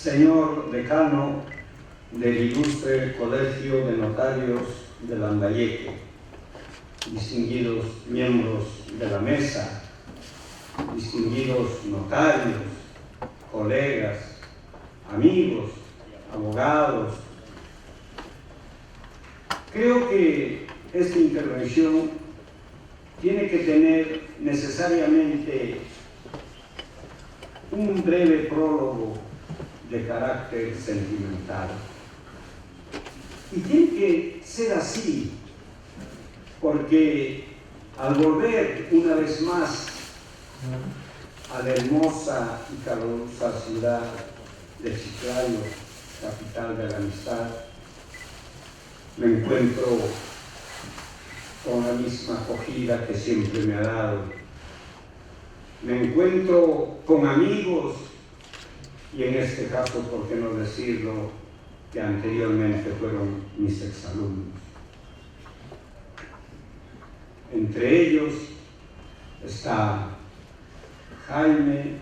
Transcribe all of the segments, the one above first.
señor decano del ilustre Colegio de Notarios de Lambayeque, distinguidos miembros de la mesa, distinguidos notarios, colegas, amigos, abogados. Creo que esta intervención tiene que tener necesariamente un breve prólogo de carácter sentimental. Y tiene que ser así, porque al volver una vez más a la hermosa y calurosa ciudad de Chiclayo, capital de la amistad, me encuentro con la misma acogida que siempre me ha dado. Me encuentro con amigos y en este caso, por qué no decirlo, que anteriormente fueron mis exalumnos. Entre ellos está Jaime,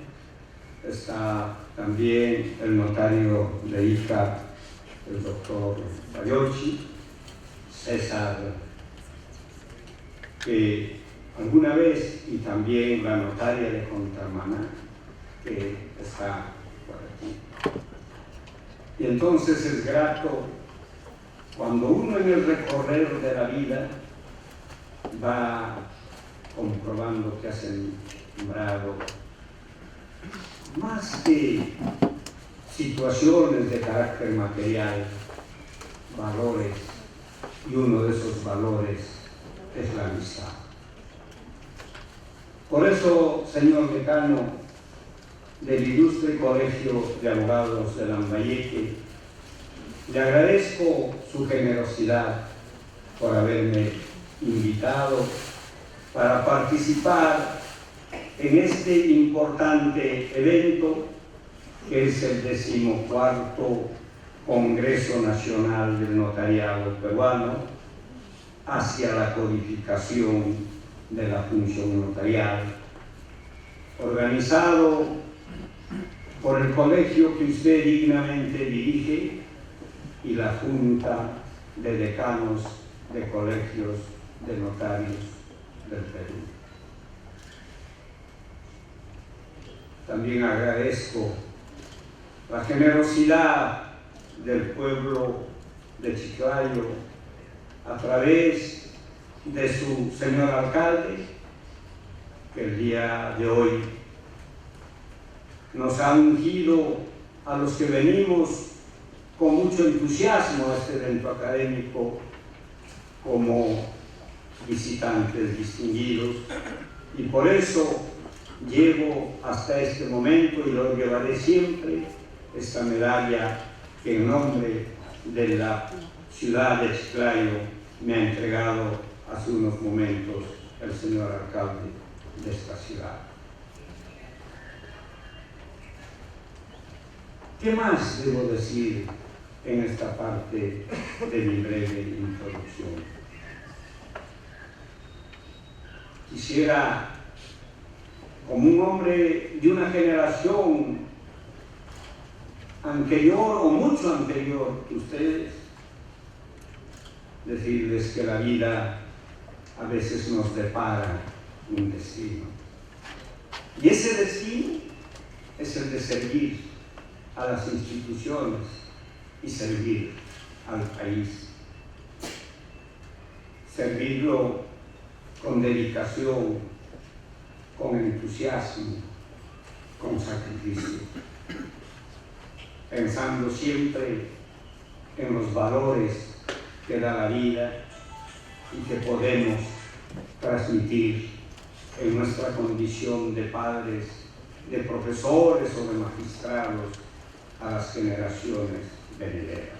está también el notario de Ica, el doctor Bayochi, César, que alguna vez, y también la notaria de Contamana, que está por aquí. Y entonces es grato cuando uno en el recorrer de la vida va comprobando que ha sembrado más que situaciones de carácter material, valores, y uno de esos valores es la amistad. Por eso, señor decano del ilustre Colegio de Abogados de Lambayeque, le agradezco su generosidad por haberme invitado para participar en este importante evento que es el 14º Congreso Nacional del Notariado Peruano hacia la codificación de la función notarial, organizado por el colegio que usted dignamente dirige y la Junta de Decanos de Colegios de Notarios del Perú. También agradezco la generosidad del pueblo de Chiclayo a través de su señor alcalde, que el día de hoy nos ha ungido a los que venimos con mucho entusiasmo a este evento académico como visitantes distinguidos, y por eso llevo hasta este momento y lo llevaré siempre esta medalla que en nombre de la ciudad de Chiclayo me ha entregado hace unos momentos el señor alcalde de esta ciudad. ¿Qué más debo decir en esta parte de mi breve introducción? Quisiera, como un hombre de una generación anterior o mucho anterior que ustedes, decirles que la vida a veces nos depara un destino. Y ese destino es el de servir a las instituciones y servir al país. Servirlo con dedicación, con entusiasmo, con sacrificio, pensando siempre en los valores que da la vida y que podemos transmitir en nuestra condición de padres, de profesores o de magistrados a las generaciones venideras.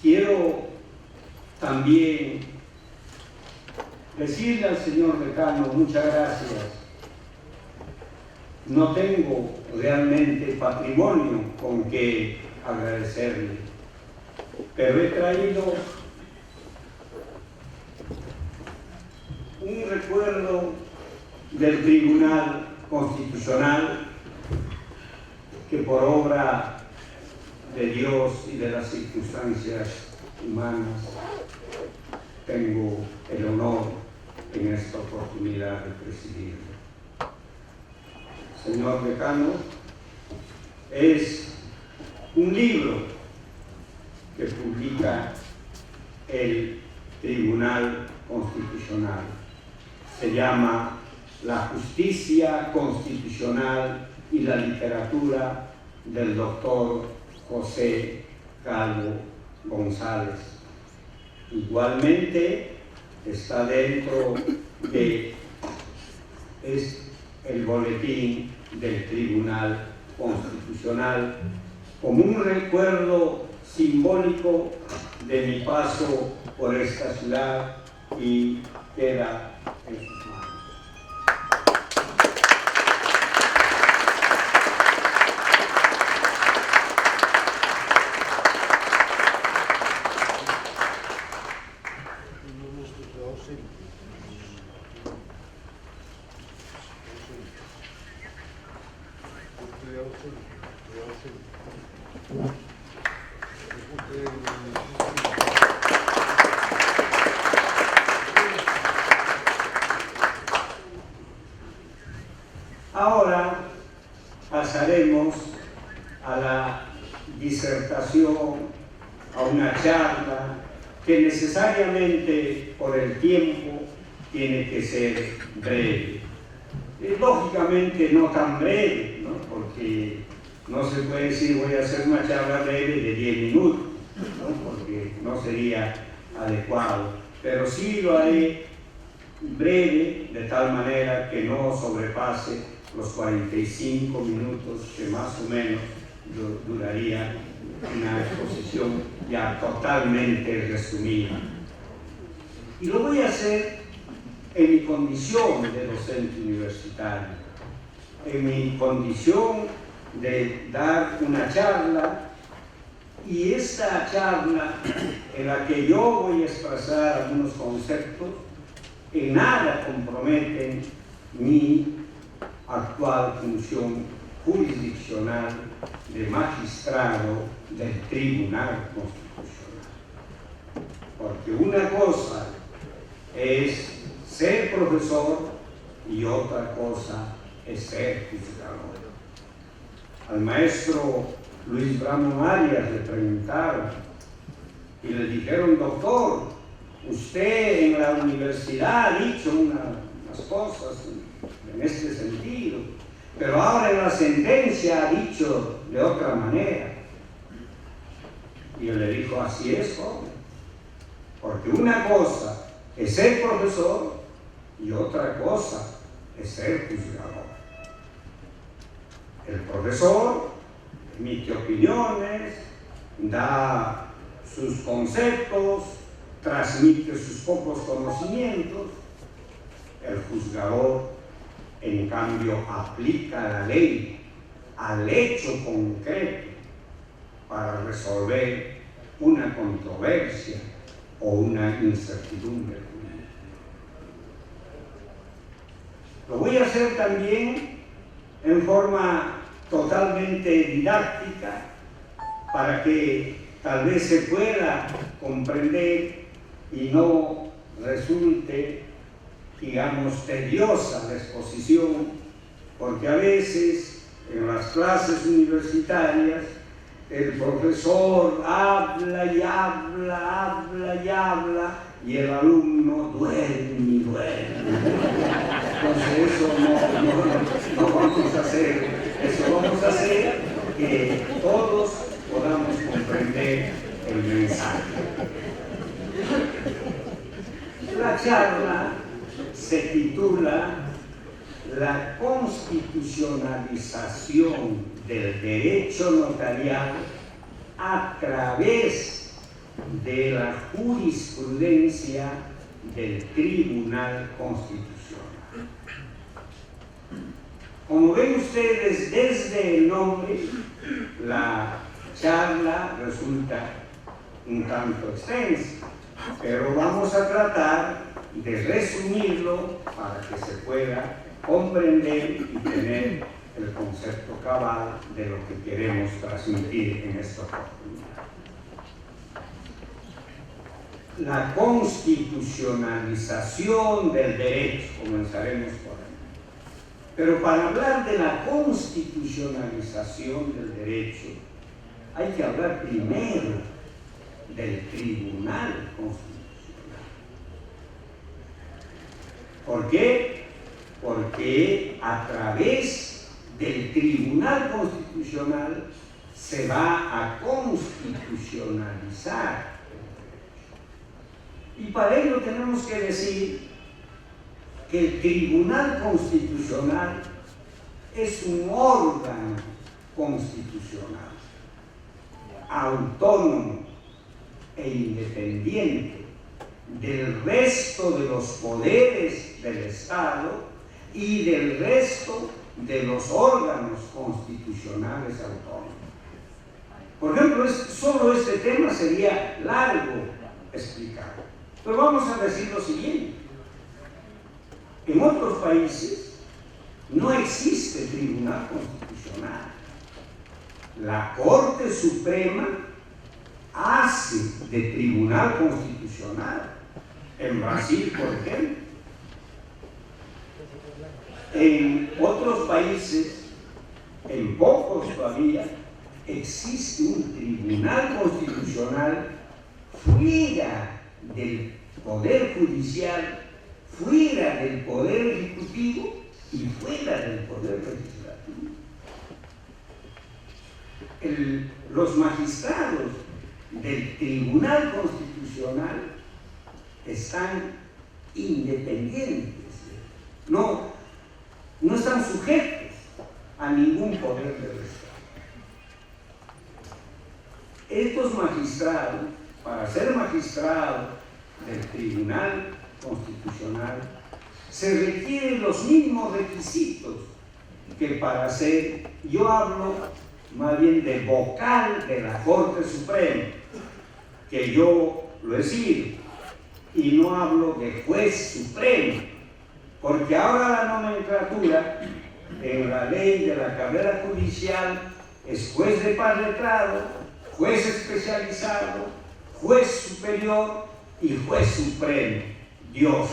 Quiero también decirle al señor decano muchas gracias. No tengo realmente patrimonio con que agradecerle, pero he traído un recuerdo del tribunal Constitucional que por obra de Dios y de las circunstancias humanas tengo el honor en esta oportunidad de presidir. Señor decano, es un libro que publica el Tribunal Constitucional. Se llama La Justicia Constitucional y la Literatura del doctor José Calvo González. Igualmente está dentro de el boletín del Tribunal Constitucional como un recuerdo simbólico de mi paso por esta ciudad y queda en sus manos. Ahora pasaremos a la disertación, a una charla que necesariamente por el tiempo tiene que ser breve. Lógicamente no tan breve, ¿no? Porque no se puede decir voy a hacer una charla breve de 10 minutos, ¿no? Porque no sería adecuado, pero sí lo haré breve de tal manera que no sobrepase los 45 minutos que más o menos duraría una exposición ya totalmente resumida. Y lo voy a hacer en mi condición de docente universitario, en mi condición de dar una charla, y esta charla en la que yo voy a expresar algunos conceptos en nada comprometen mi actual función jurisdiccional de magistrado del Tribunal Constitucional. Porque una cosa es ser profesor y otra cosa es ser juzgador. Al maestro Luis Bramo Arias le preguntaron y le dijeron: doctor, usted en la universidad ha dicho unas cosas en este sentido, pero ahora en la sentencia ha dicho de otra manera. Y él le dijo: así es, joven, porque una cosa es ser profesor y otra cosa es ser juzgador. El profesor emite opiniones, da sus conceptos, transmite sus pocos conocimientos. El juzgador, en cambio, aplica la ley al hecho concreto para resolver una controversia o una incertidumbre jurídica. Lo voy a hacer también en forma totalmente didáctica para que tal vez se pueda comprender y no resulte, digamos, tediosa la exposición, porque a veces en las clases universitarias el profesor habla y habla, habla y habla, y el alumno duerme y duerme. Entonces eso no vamos a hacer. Eso vamos a hacer que todos podamos comprender el mensaje. La charla se titula La constitucionalización del derecho notarial a través de la jurisprudencia del Tribunal Constitucional. Como ven ustedes desde el nombre, la charla resulta un tanto extensa, pero vamos a tratar de resumirlo para que se pueda comprender y tener el concepto cabal de lo que queremos transmitir en esta oportunidad. La constitucionalización del derecho, comenzaremos por ahí. Pero para hablar de la constitucionalización del derecho, hay que hablar primero del Tribunal Constitucional. ¿Por qué? Porque a través del Tribunal Constitucional se va a constitucionalizar. Y para ello tenemos que decir que el Tribunal Constitucional es un órgano constitucional, autónomo e independiente del resto de los poderes del Estado y del resto de los órganos constitucionales autónomos. Por ejemplo, solo este tema sería largo explicar, pero vamos a decir lo siguiente. En otros países no existe tribunal constitucional. La Corte Suprema hace de tribunal constitucional. En Brasil, por ejemplo. En otros países, en pocos todavía, existe un tribunal constitucional fuera del Poder Judicial, fuera del Poder Ejecutivo y fuera del Poder Legislativo. Los magistrados del Tribunal Constitucional están independientes, no están sujetos a ningún poder del Estado. Estos magistrados, para ser magistrados del Tribunal Constitucional, se requieren los mismos requisitos que para ser, yo hablo más bien de vocal de la Corte Suprema, que yo lo he sido, y no hablo de juez supremo, porque ahora la nomenclatura en la ley de la carrera judicial es juez de paz letrado, juez especializado, juez superior y juez supremo, Dios,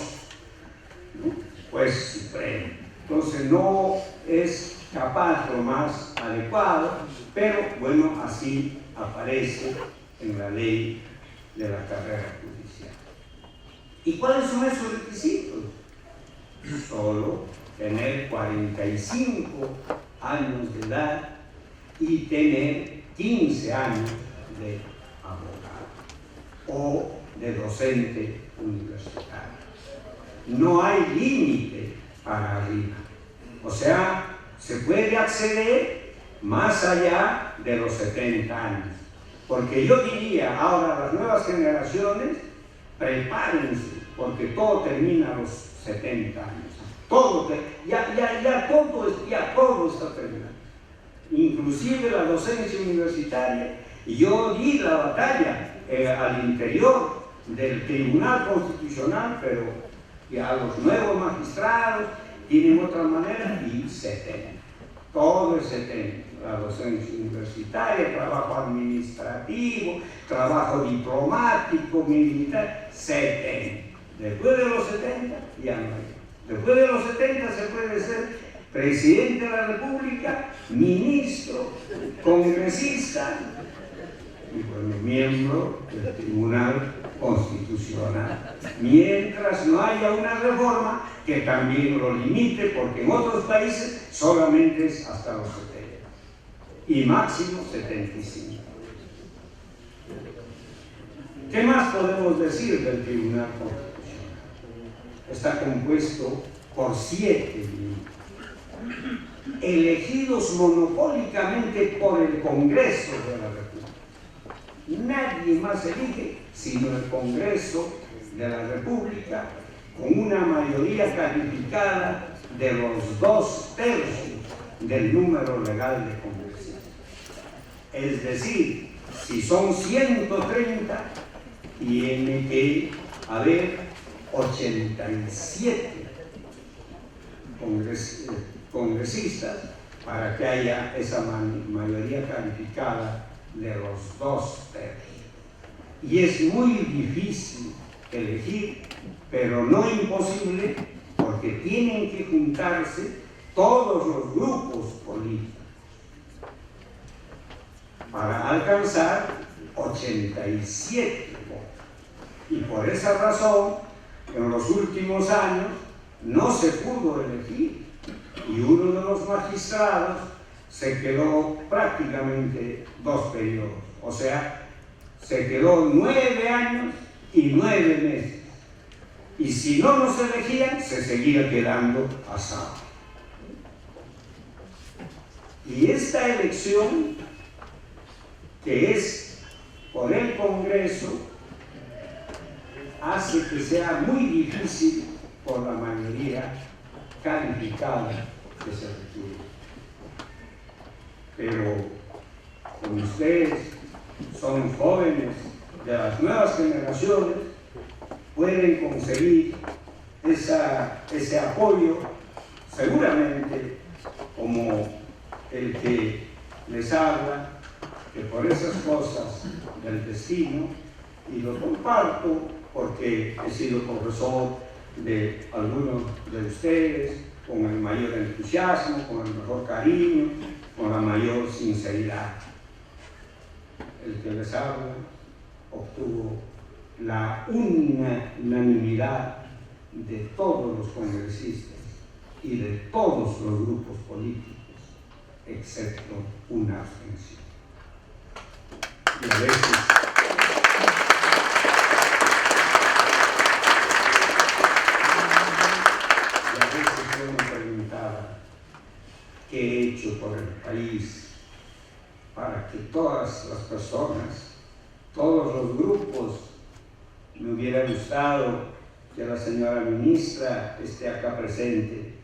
¿no? Juez supremo. Entonces no es capaz lo más adecuado, pero bueno, así aparece en la ley de la carrera judicial. ¿Y cuáles son esos requisitos? Solo tener 45 años de edad y tener 15 años de abogado o de docente universitario. No hay límite para arriba. O sea, se puede acceder más allá de los 70 años. Porque yo diría, ahora las nuevas generaciones, prepárense, porque todo termina a los 70 años. Todo, ya todo está terminado. Inclusive la docencia universitaria. Y yo di la batalla al interior del Tribunal Constitucional, pero ya los nuevos magistrados tienen otra manera y 70. Todo es 70. La docencia universitaria, trabajo administrativo, trabajo diplomático, militar, 70. Después de los 70, ya no hay. Después de los 70 se puede ser presidente de la República, ministro, congresista y bueno, miembro del Tribunal Constitucional, mientras no haya una reforma que también lo limite, porque en otros países solamente es hasta los 70 y máximo 75. ¿Qué más podemos decir del Tribunal Constitucional? Está compuesto por 7 miembros, elegidos monopólicamente por el Congreso de la República. Nadie más elige sino el Congreso de la República, con una mayoría calificada de los 2/3 del número legal de congresistas. Es decir, si son 130, tiene que haber 87 congresistas para que haya esa mayoría calificada de los 2/3. Y es muy difícil elegir, pero no imposible, porque tienen que juntarse todos los grupos políticos para alcanzar 87 votos. Y por esa razón, en los últimos años no se pudo elegir, y uno de los magistrados se quedó prácticamente 2 periodos, o sea, se quedó 9 años y 9 meses, y si no nos elegían, se seguía quedando asado. Y esta elección, que es por el Congreso, hace que sea muy difícil por la mayoría calificada que se requiere. Pero como ustedes son jóvenes de las nuevas generaciones, pueden conseguir ese apoyo, seguramente, como el que les habla, que por esas cosas del destino, y lo comparto porque he sido profesor de algunos de ustedes, con el mayor entusiasmo, con el mejor cariño, con la mayor sinceridad. El que les habla obtuvo la unanimidad de todos los congresistas y de todos los grupos políticos, excepto una abstención. Y a veces yo me preguntaba qué he hecho por el país para que todas las personas, todos los grupos. Me hubiera gustado que la señora ministra esté acá presente,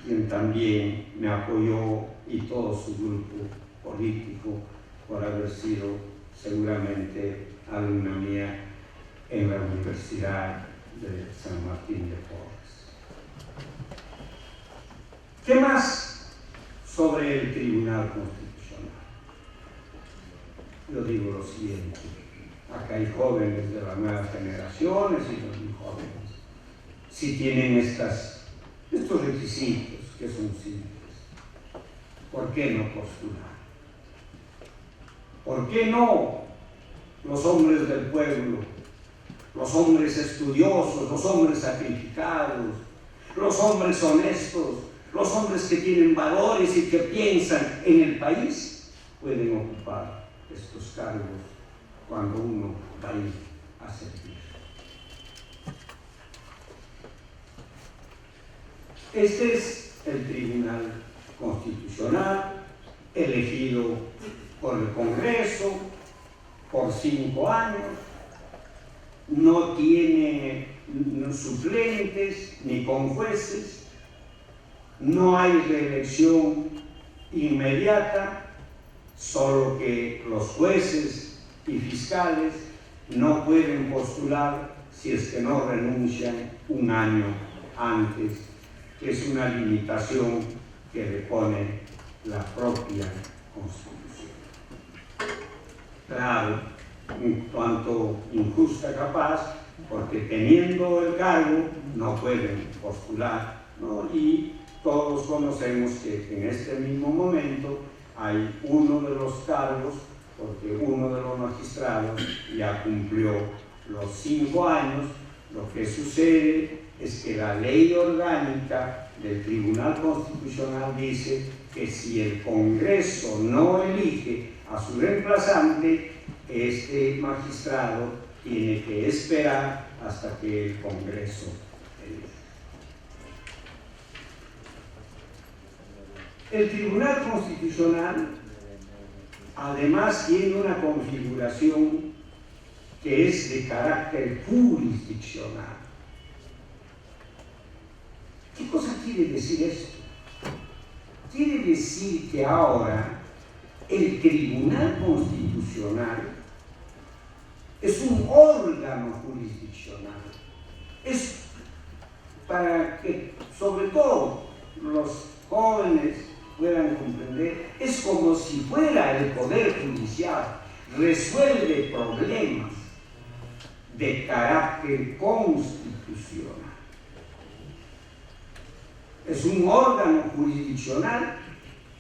quien también me apoyó, y todo su grupo político, por haber sido seguramente alumna mía en la Universidad de San Martín de Porres. ¿Qué más sobre el Tribunal Constitucional? Yo digo lo siguiente: acá hay jóvenes de las nuevas generaciones y los muy jóvenes. Si tienen estos requisitos, que son simples, ¿por qué no postular? ¿Por qué no los hombres del pueblo, los hombres estudiosos, los hombres sacrificados, los hombres honestos, los hombres que tienen valores y que piensan en el país, pueden ocupar estos cargos cuando uno va a ir a servir? Este es el Tribunal Constitucional, elegido por el Congreso por 5 años, no tiene suplentes ni conjueces, no hay reelección inmediata, solo que los jueces y fiscales no pueden postular si es que no renuncian un año antes, que es una limitación que le pone la propia Constitución. Claro, un tanto injusta capaz, porque teniendo el cargo no pueden postular, ¿no? Y todos conocemos que en este mismo momento hay uno de los cargos, porque uno de los magistrados ya cumplió los 5 años. Lo que sucede es que la ley orgánica del Tribunal Constitucional dice que si el Congreso no elige a su reemplazante, este magistrado tiene que esperar hasta que el Congreso elija. El Tribunal Constitucional además tiene una configuración que es de carácter jurisdiccional. ¿Qué cosa quiere decir esto? Quiere decir que ahora el Tribunal Constitucional es un órgano jurisdiccional. Es para que, sobre todo, los jóvenes puedan comprender, es como si fuera el Poder Judicial, resuelve problemas de carácter constitucional. Es un órgano jurisdiccional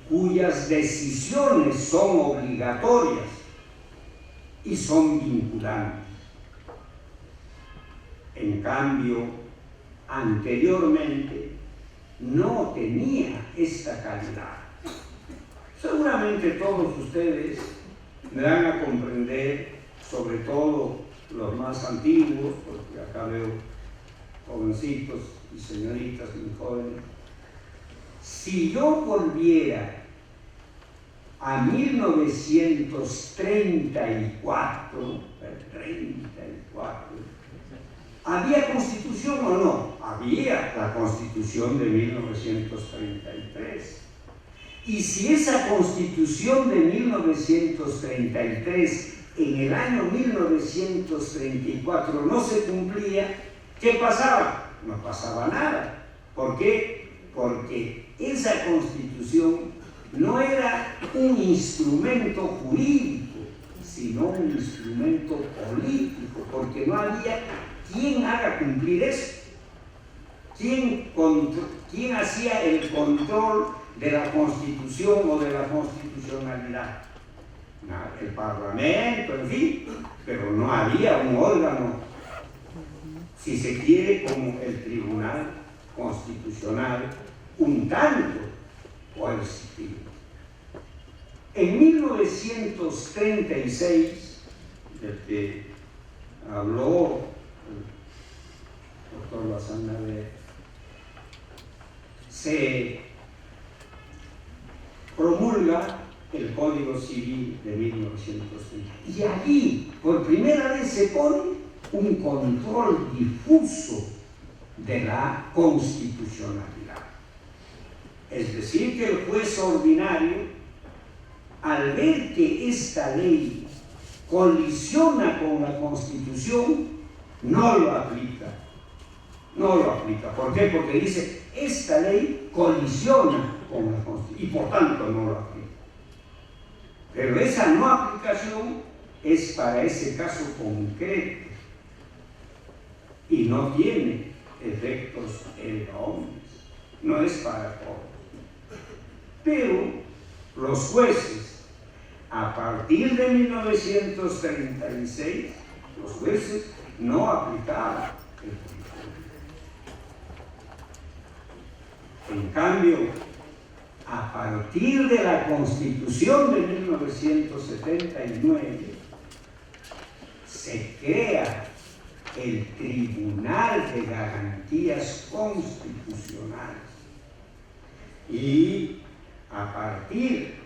cuyas decisiones son obligatorias y son vinculantes. En cambio, anteriormente no tenía esta calidad. Seguramente todos ustedes me van a comprender, sobre todo los más antiguos, porque acá veo jovencitos y señoritas muy jóvenes. Si yo volviera a 1934, ¿había constitución o no? Había la constitución de 1933. Y si esa constitución de 1933 en el año 1934 no se cumplía, ¿qué pasaba? No pasaba nada. ¿Por qué? Porque esa constitución no era un instrumento jurídico, sino un instrumento político, porque no había quien haga cumplir eso. ¿Quién hacía el control de la Constitución o de la constitucionalidad? El Parlamento, en fin, pero no había un órgano, si se quiere, como el Tribunal Constitucional, un tanto coercitivo. En 1936, del que habló el doctor Bazán, se promulga el Código Civil de 1930. Y allí, por primera vez, se pone un control difuso de la constitucionalidad. Es decir, que el juez ordinario, al ver que esta ley colisiona con la Constitución, no lo aplica. No lo aplica. ¿Por qué? Porque dice, esta ley colisiona con la Constitución y por tanto no lo aplica. Pero esa no aplicación es para ese caso concreto y no tiene efectos enormes, no es para todos. Pero los jueces, a partir de 1936, los jueces no aplicaban el control. En cambio, a partir de la Constitución de 1979, se crea el Tribunal de Garantías Constitucionales. Y a partir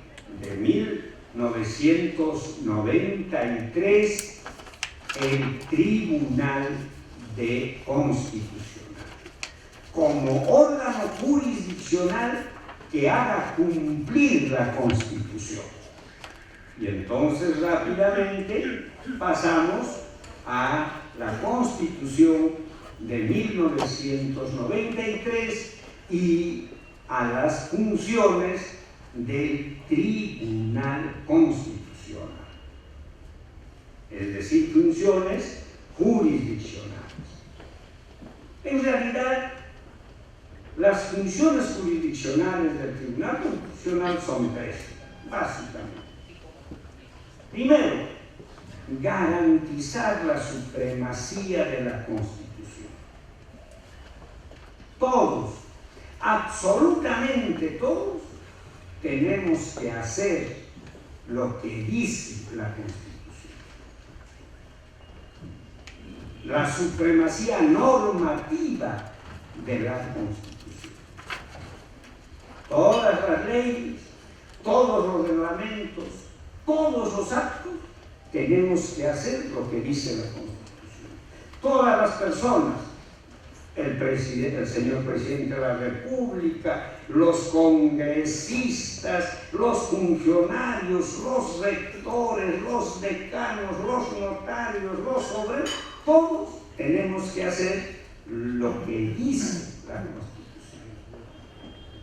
de 1993, el Tribunal de Constitucional, como órgano jurisdiccional que haga cumplir la Constitución. Y entonces rápidamente pasamos a la Constitución de 1993 y a las funciones del Tribunal Constitucional, es decir, funciones jurisdiccionales. En realidad, las funciones jurisdiccionales del Tribunal Constitucional son tres, básicamente. Primero, garantizar la supremacía de la Constitución. Todos, absolutamente todos, tenemos que hacer lo que dice la Constitución. La supremacía normativa de la Constitución. Todas las leyes, todos los reglamentos, todos los actos, tenemos que hacer lo que dice la Constitución. Todas las personas, el señor presidente de la República, los congresistas, los funcionarios, los rectores, los decanos, los notarios, los obreros, todos tenemos que hacer lo que dice la Constitución.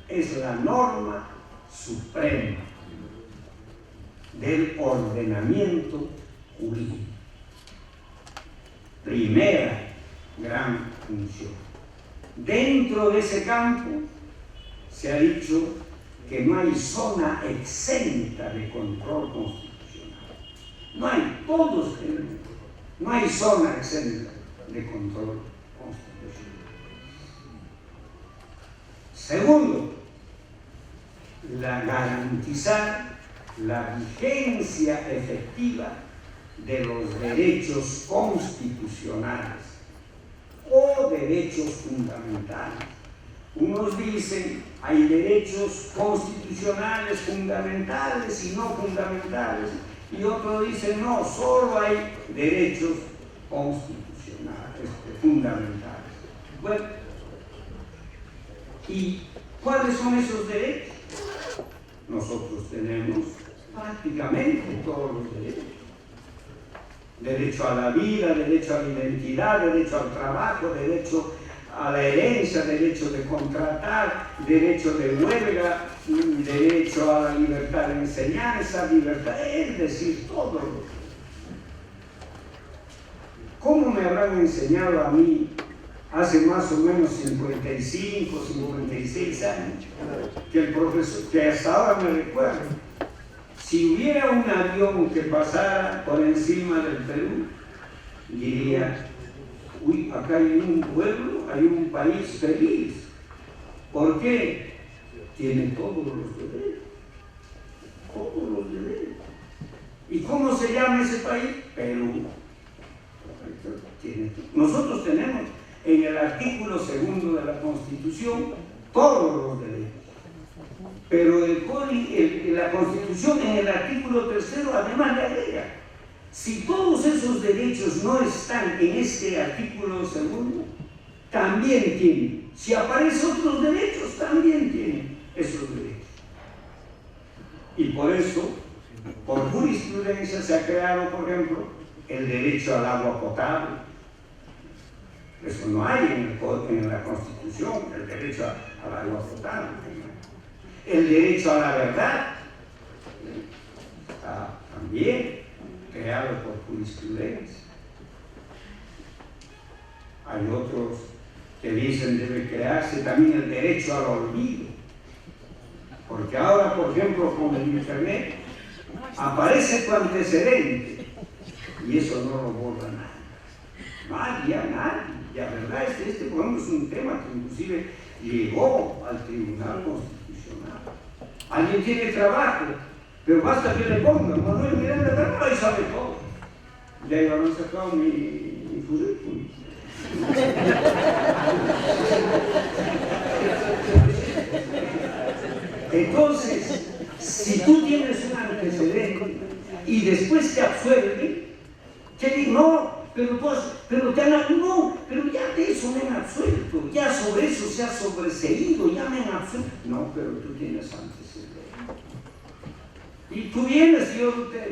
es la norma suprema del ordenamiento jurídico. Primera gran función. Dentro de ese campo se ha dicho que no hay zona exenta de control constitucional. No hay, todos tenemos. No hay zona exenta de control constitucional. Segundo, garantizar la vigencia efectiva de los derechos constitucionales o derechos fundamentales. Unos dicen hay derechos constitucionales fundamentales y no fundamentales, y otros dicen no, solo hay derechos constitucionales, fundamentales. Bueno, ¿y cuáles son esos derechos? Nosotros tenemos prácticamente todos los derechos. Derecho a la vida, derecho a la identidad, derecho al trabajo, derecho a la herencia, derecho de contratar, derecho de huelga, derecho a la libertad de enseñanza, libertad, es decir, todo. ¿Cómo me habrán enseñado a mí hace más o menos 55, 56 años, que el profesor, que hasta ahora me recuerdo, si hubiera un avión que pasara por encima del Perú, diría, uy, acá hay un pueblo, hay un país feliz. ¿Por qué? Tiene todos los derechos. Todos los derechos. ¿Y cómo se llama ese país? Perú. Nosotros tenemos en el artículo 2 de la Constitución todos los derechos. Pero la Constitución en el artículo 3 además le agrega, si todos esos derechos no están en este artículo 2, también tienen. Si aparecen otros derechos, también tienen esos derechos. Y por eso, por jurisprudencia se ha creado, por ejemplo, el derecho al agua potable. Eso no hay en la Constitución, el derecho al agua potable. El derecho a la verdad está también creado por jurisprudencia. Hay otros que dicen debe crearse también el derecho al olvido, porque ahora, por ejemplo, con el internet aparece tu antecedente y eso no lo borra nadie, nadie. La verdad es que por ejemplo, es un tema que inclusive llegó al Tribunal Constitucional. Alguien tiene trabajo, pero basta que le pongan Manuel Miranda Carvalho y sabe todo. Ya iban sacado mi currículum. Entonces, si tú tienes un antecedente y después te absuelven, te digo, no, pero ya de eso me han absuelto, ya sobre eso se ha sobreseído, ya me han absuelto. No, pero tú tienes antecedentes. Y tú vienes y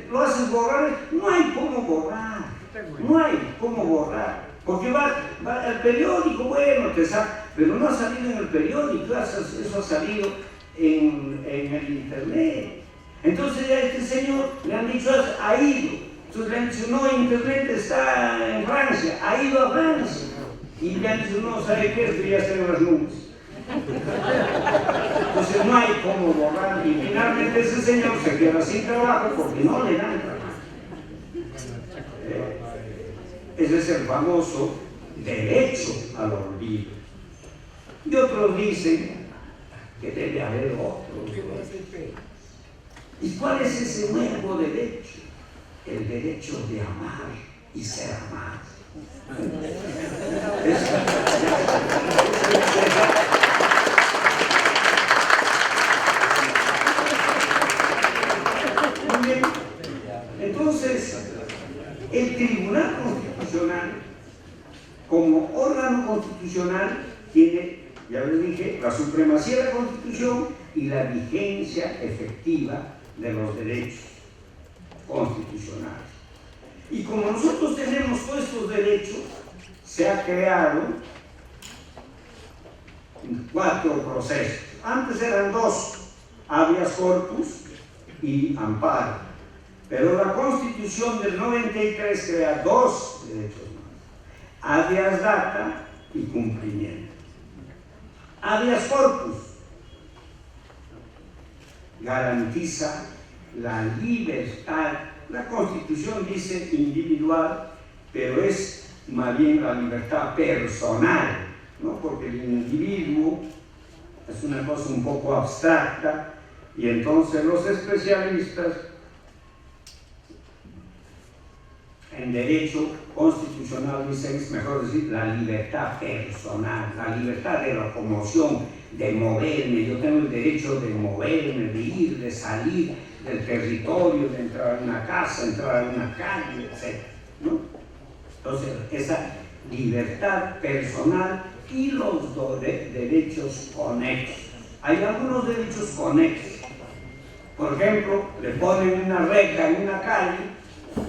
lo haces borrar, no hay cómo borrar, porque va al periódico, bueno, te saca, pero no ha salido en el periódico, eso ha salido en el internet. Entonces ya a este señor le han dicho, ha ido. Entonces le han dicho, no, internet está en Francia, ha ido a Francia. Y le han dicho, no, ¿sabe qué? Esto ya está en las nubes. Entonces no hay cómo borrar. Y finalmente ese señor se queda sin trabajo porque no le dan trabajo. Ese es el famoso derecho al olvido. Y otros dicen que debe haber otros derechos. ¿Y cuál es ese nuevo derecho? El derecho de amar y ser amado. Muy bien. Entonces, el Tribunal Constitucional, como órgano constitucional, tiene, ya les dije, la supremacía de la Constitución y la vigencia efectiva de los derechos constitucionales. Y como nosotros tenemos todos estos derechos, se ha creado 4 procesos. Antes eran dos, habeas corpus y amparo. Pero la Constitución del 93 crea dos derechos más: habeas data y cumplimiento. Habeas corpus garantiza la libertad. La Constitución dice individual, pero es más bien la libertad personal, ¿no? Porque el individuo es una cosa un poco abstracta, y entonces los especialistas en derecho constitucional dicen, es mejor decir, la libertad personal, la libertad de locomoción, de moverme. Yo tengo el derecho de moverme, de ir, de salir del territorio, de entrar a una casa, entrar a una calle, etc., ¿no? Entonces, esa libertad personal y los derechos conexos. Hay algunos derechos conexos. Por ejemplo, le ponen una reja en una calle,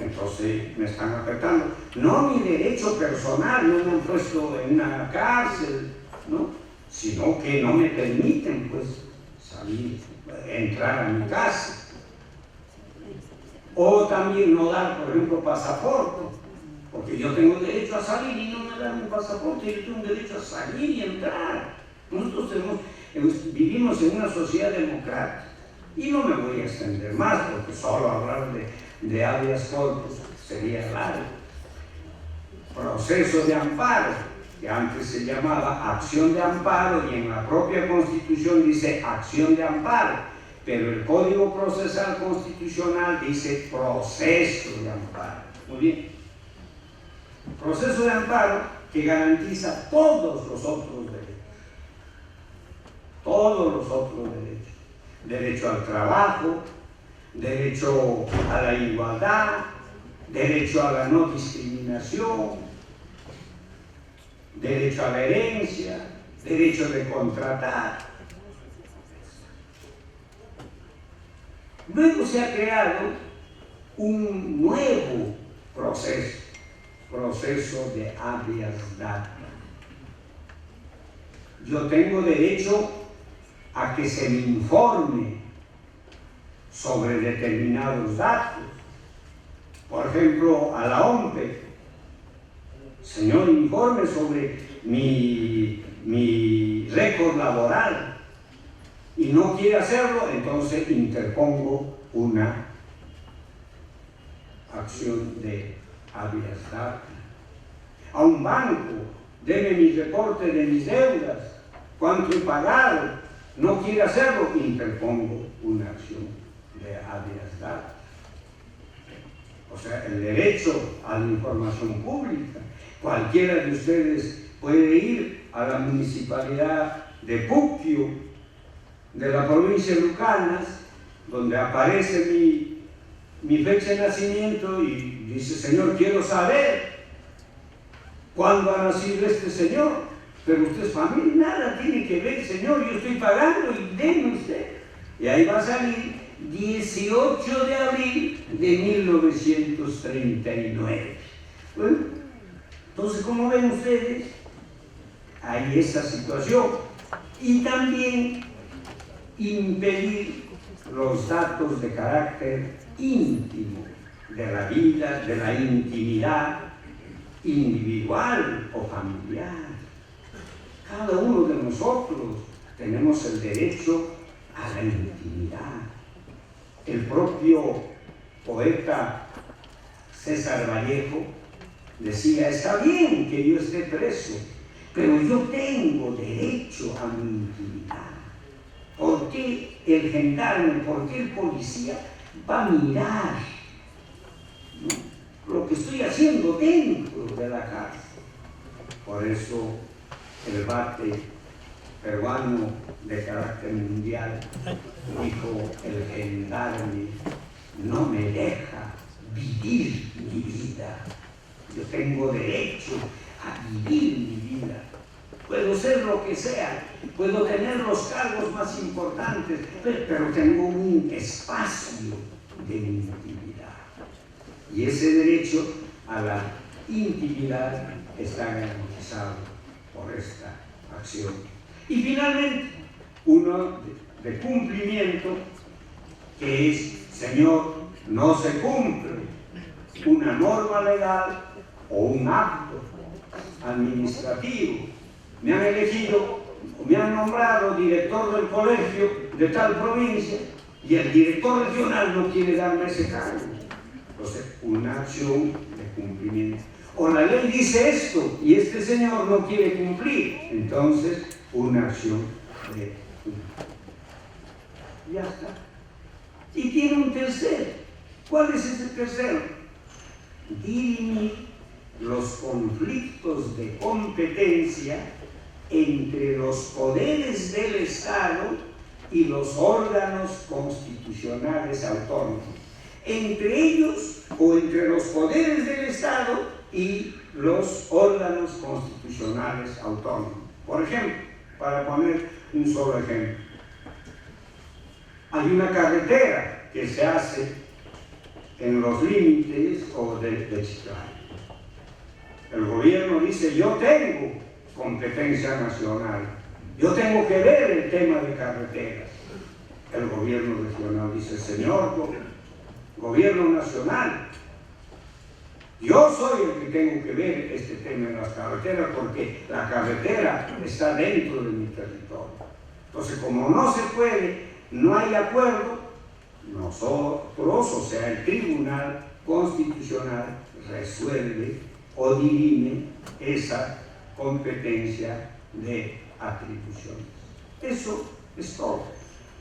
entonces me están afectando. No mi derecho personal, no me han puesto en una cárcel, ¿no? Sino que no me permiten, pues, salir, entrar a mi casa. O también no dar, por ejemplo, pasaporte, porque yo tengo derecho a salir y no me dan un pasaporte. Yo tengo derecho a salir y entrar. Nosotros vivimos en una sociedad democrática. Y no me voy a extender más, porque solo hablar de habeas corpus sería largo. Proceso de amparo, que antes se llamaba acción de amparo, y en la propia Constitución dice acción de amparo, pero el Código Procesal Constitucional dice proceso de amparo. Muy bien. Proceso de amparo que garantiza todos los otros derechos. Todos los otros derechos. Derecho al trabajo, derecho a la igualdad, derecho a la no discriminación, derecho a la herencia, derecho de contratar. Luego se ha creado un nuevo proceso de habeas data. Yo tengo derecho a que se me informe sobre determinados datos. Por ejemplo, a la OMPE, señor, informe sobre mi récord laboral, y no quiere hacerlo, entonces interpongo una acción de habeas data. A un banco, deme mi reporte de mis deudas, cuánto he pagado, no quiere hacerlo, interpongo una acción de habeas data. O sea, el derecho a la información pública. Cualquiera de ustedes puede ir a la municipalidad de Puquio, de la provincia de Lucanas, donde aparece mi fecha de nacimiento, y dice, señor, quiero saber cuándo ha nacido este señor. Pero usted es familia, nada tiene que ver, señor, yo estoy pagando y denme usted. Y ahí va a salir 18 de abril de 1939. Bueno, entonces, ¿cómo ven ustedes? Hay esa situación. Y también impedir los datos de carácter íntimo, de la vida, de la intimidad individual o familiar. Cada uno de nosotros tenemos el derecho a la intimidad. El propio poeta César Vallejo decía, está bien que yo esté preso, pero yo tengo derecho a mi intimidad. ¿Por qué el gendarme, por qué el policía va a mirar, ¿no?, lo que estoy haciendo dentro de la cárcel? Por eso el bate peruano de carácter mundial dijo, el gendarme no me deja vivir mi vida. Yo tengo derecho a vivir mi vida. Puedo ser lo que sea, puedo tener los cargos más importantes, pero tengo un espacio de mi intimidad. Y ese derecho a la intimidad está garantizado por esta acción. Y finalmente, uno de cumplimiento, que es, Señor, no se cumple una norma legal o un acto administrativo. Me han elegido, me han nombrado director del colegio de tal provincia y el director regional no quiere darme ese cargo. Entonces, una acción de cumplimiento. O la ley dice esto y este señor no quiere cumplir, entonces una acción de cumplimiento. Ya está. Y tiene un tercero. ¿Cuál es ese tercero? Dirimir los conflictos de competencia entre los poderes del Estado y los órganos constitucionales autónomos. Entre ellos o entre los poderes del Estado y los órganos constitucionales autónomos. Por ejemplo, para poner un solo ejemplo, hay una carretera que se hace en los límites de Chiclayo. El gobierno dice, yo tengo competencia nacional, yo tengo que ver el tema de carreteras. El gobierno regional dice, señor gobierno nacional, yo soy el que tengo que ver este tema de las carreteras porque la carretera está dentro de mi territorio. Entonces, como no se puede, no hay acuerdo, nosotros, o sea, el Tribunal Constitucional resuelve o dirime esa competencia de atribuciones. Eso es todo.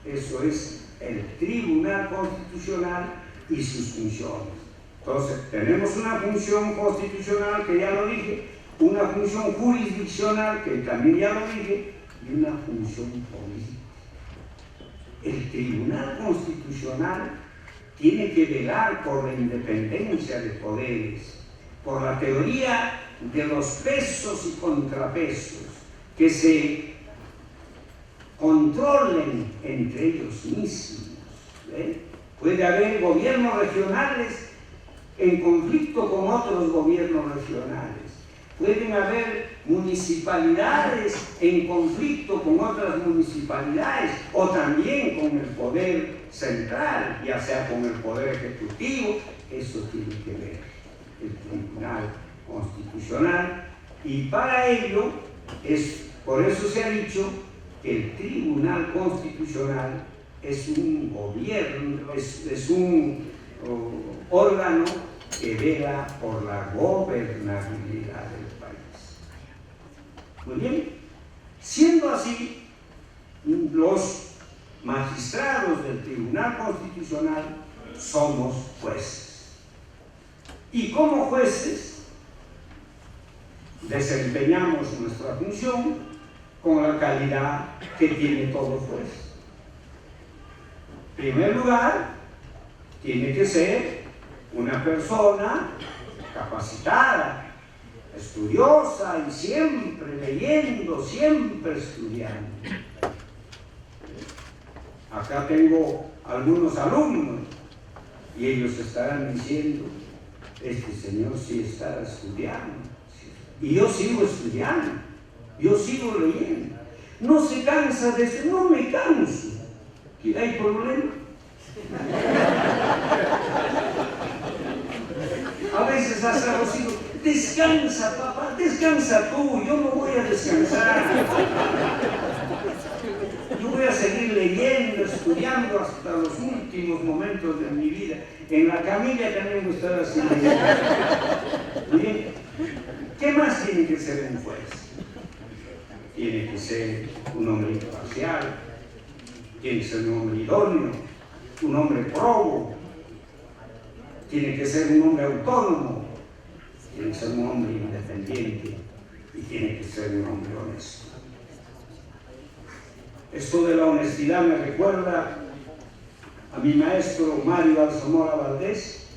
Eso es el Tribunal Constitucional y sus funciones. Entonces, tenemos una función constitucional, que ya lo dije, una función jurisdiccional, que también ya lo dije, y una función política. El Tribunal Constitucional tiene que velar por la independencia de poderes, por la teoría de los pesos y contrapesos, que se controlen entre ellos mismos. Puede haber gobiernos regionales en conflicto con otros gobiernos regionales. Pueden haber municipalidades en conflicto con otras municipalidades o también con el poder central, ya sea con el poder ejecutivo. Eso tiene que ver el Tribunal Constitucional, y para ello por eso se ha dicho que el Tribunal Constitucional es un gobierno, es un órgano que vela por la gobernabilidad del país. Muy bien, siendo así, los magistrados del Tribunal Constitucional somos jueces. Y como jueces desempeñamos nuestra función con la calidad que tiene todo juez. En primer lugar, tiene que ser una persona capacitada, estudiosa y siempre leyendo, siempre estudiando. Acá tengo algunos alumnos y ellos estarán diciendo, este señor sí está estudiando. Y yo sigo estudiando, yo sigo leyendo. No se cansa de eso, no me canso. ¿Que hay problema? A veces hasta los hijos, descansa papá, descansa tú, yo no voy a descansar. Yo voy a seguir leyendo, estudiando hasta los últimos momentos de mi vida. En la camilla también voy a estar así leyendo. Bien, ¿qué más tiene que ser un juez? Tiene que ser un hombre imparcial, tiene que ser un hombre idóneo, un hombre probo, tiene que ser un hombre autónomo, tiene que ser un hombre independiente y tiene que ser un hombre honesto. Esto de la honestidad me recuerda a mi maestro Mario Alzamora Valdés,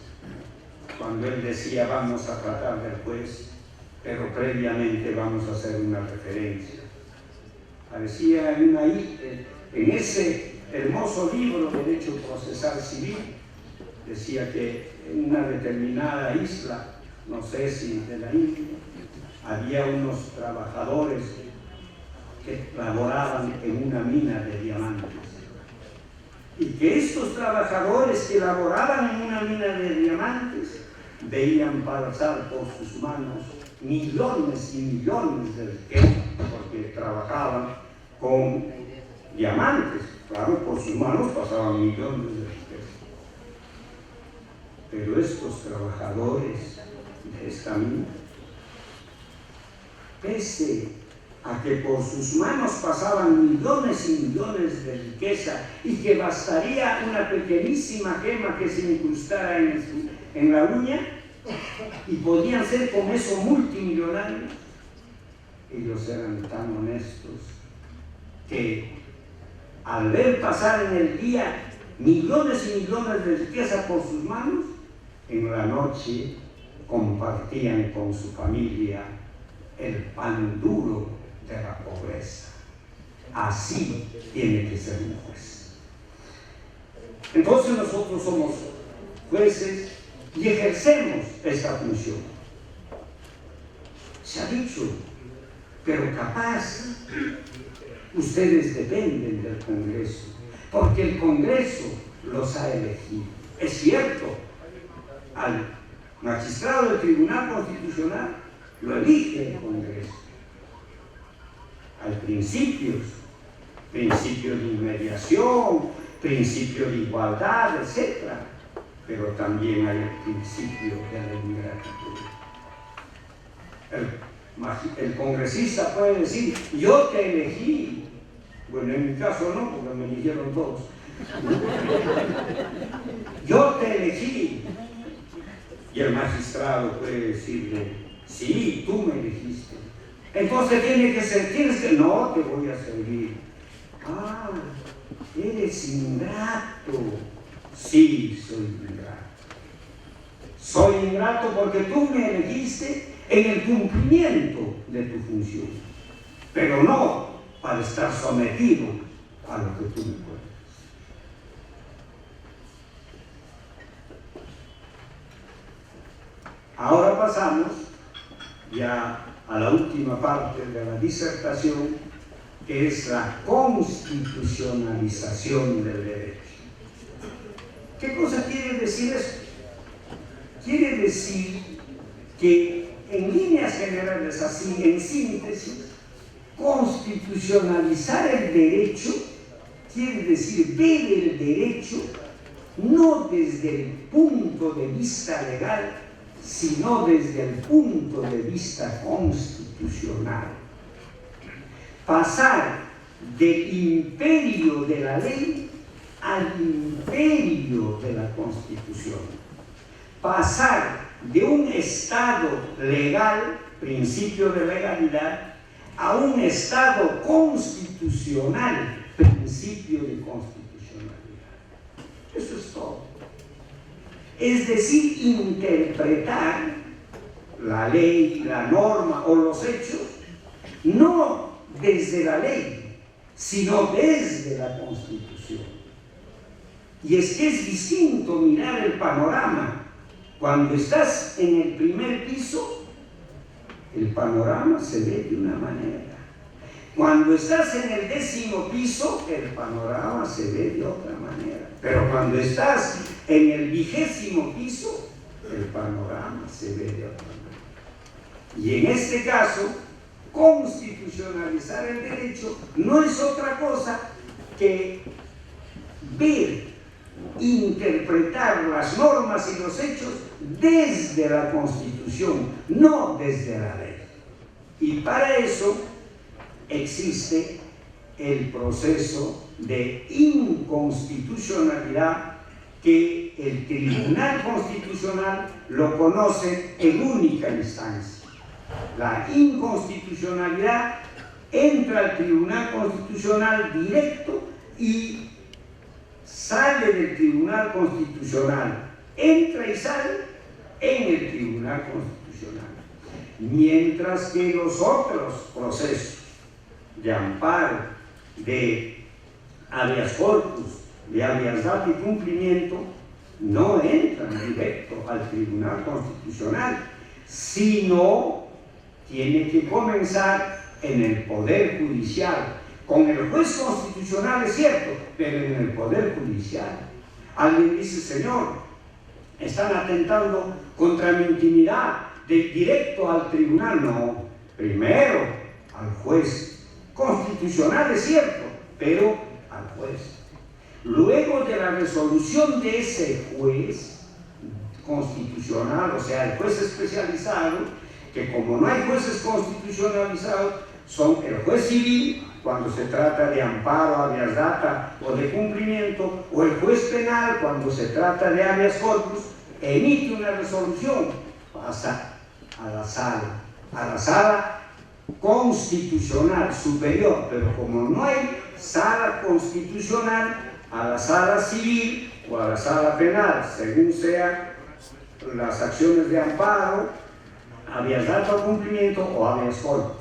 cuando él decía vamos a tratar del juez, pero previamente vamos a hacer una referencia. Parecía en ese hermoso libro Derecho Procesal Civil, decía que en una determinada isla, no sé si de la India, había unos trabajadores que laboraban en una mina de diamantes. Y que estos trabajadores que laboraban en una mina de diamantes veían pasar por sus manos millones y millones de riquezas, porque trabajaban con diamantes. Claro, por sus manos pasaban millones de riquezas. Pero estos trabajadores de esta mina, pese a que por sus manos pasaban millones y millones de riqueza y que bastaría una pequeñísima gema que se incrustara en la uña y podían ser con eso multimillonarios, ellos eran tan honestos que al ver pasar en el día millones y millones de riqueza por sus manos, en la noche compartían con su familia el pan duro de la pobreza. Así tiene que ser un juez. Entonces nosotros somos jueces y ejercemos esta función. Se ha dicho, pero capaz ustedes dependen del Congreso, porque el Congreso los ha elegido. Es cierto, al magistrado del Tribunal Constitucional lo elige el Congreso. Hay principios de inmediación, principio de igualdad, etc. Pero también hay el principio de la ingratitud. El congresista puede decir, yo te elegí. Bueno, en mi caso no, porque me eligieron todos. Yo te elegí. Y el magistrado puede decirle, sí, tú me elegiste. Entonces tienes que, no, te voy a servir. Ah, eres ingrato. Sí, soy ingrato. Soy ingrato porque tú me elegiste en el cumplimiento de tu función, pero no para estar sometido a lo que tú me puedes. Ahora pasamos ya a la última parte de la disertación, que es la constitucionalización del derecho. ¿Qué cosa quiere decir eso? Quiere decir que en líneas generales, así en síntesis, constitucionalizar el derecho quiere decir ver el derecho no desde el punto de vista legal, sino desde el punto de vista constitucional. Pasar del imperio de la ley al imperio de la Constitución. Pasar de un Estado legal, principio de legalidad, a un Estado constitucional, principio de constitucionalidad. Eso es todo. Es decir, interpretar la ley, la norma o los hechos, no desde la ley, sino desde la Constitución. Y es que es distinto mirar el panorama. Cuando estás en el primer piso, el panorama se ve de una manera. Cuando estás en el 10º piso, el panorama se ve de otra manera. Pero cuando estás en el 20º piso, el panorama se ve de otra manera. Y en este caso, constitucionalizar el derecho no es otra cosa que ver, interpretar las normas y los hechos desde la Constitución, no desde la ley. Y para eso existe el proceso de inconstitucionalidad que el Tribunal Constitucional lo conoce en única instancia. La inconstitucionalidad entra al Tribunal Constitucional directo y sale del Tribunal Constitucional, entra y sale en el Tribunal Constitucional. Mientras que los otros procesos de amparo, de habeas corpus, de habeas data y cumplimiento, no entran directo al Tribunal Constitucional, sino tiene que comenzar en el Poder Judicial. Con el juez constitucional es cierto, pero en el Poder Judicial. Alguien dice, Señor, están atentando contra mi intimidad, directo al tribunal. No, primero al juez constitucional es cierto, pero al juez. Luego de la resolución de ese juez constitucional, o sea, el juez especializado, que como no hay jueces constitucionalizados, son el juez civil, cuando se trata de amparo, habeas data o de cumplimiento, o el juez penal, cuando se trata de habeas corpus, emite una resolución, pasa a la sala constitucional superior, pero como no hay sala constitucional, a la sala civil o a la sala penal, según sean las acciones de amparo, habeas data o cumplimiento o habeas corpus.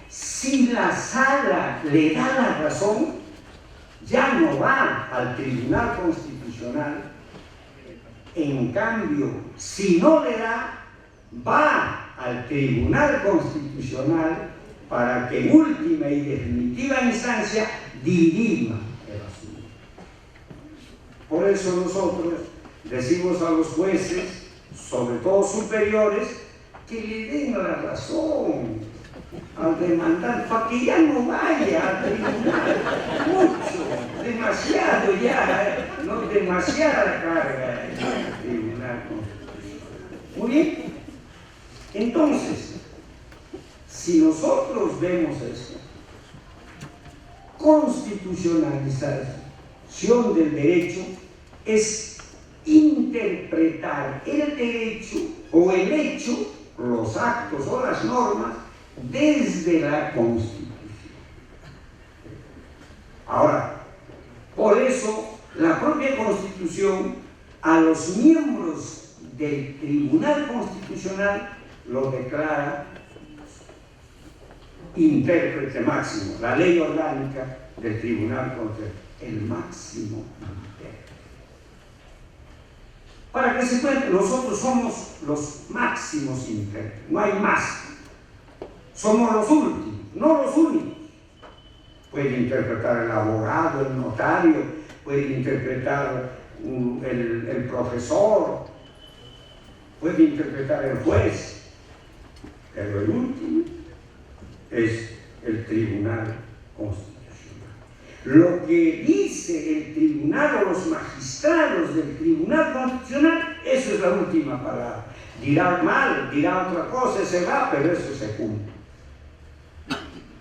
Si la sala le da la razón, ya no va al Tribunal Constitucional. En cambio, si no le da, va al Tribunal Constitucional para que en última y definitiva instancia dirima el asunto. Por eso nosotros decimos a los jueces, sobre todo superiores, que le den la razón al demandante, para que ya no vaya al tribunal. Mucho, demasiado ya, no, demasiada carga en el tribunal. Muy bien. Entonces, si nosotros vemos esto, constitucionalización del derecho es interpretar el derecho o el hecho, los actos o las normas, desde la Constitución. Ahora, por eso la propia Constitución a los miembros del Tribunal Constitucional lo declara intérprete máximo, la ley orgánica del Tribunal Constitucional, el máximo intérprete. Para que se cuente, nosotros somos los máximos intérpretes, no hay más. Somos los últimos, no los únicos. Puede interpretar el abogado, el notario, puede interpretar el profesor, puede interpretar el juez, pero el último es el Tribunal Constitucional. Lo que dice el tribunal o los magistrados del Tribunal Constitucional, eso es la última palabra. Dirá mal, dirá otra cosa, se va, pero eso se cumple.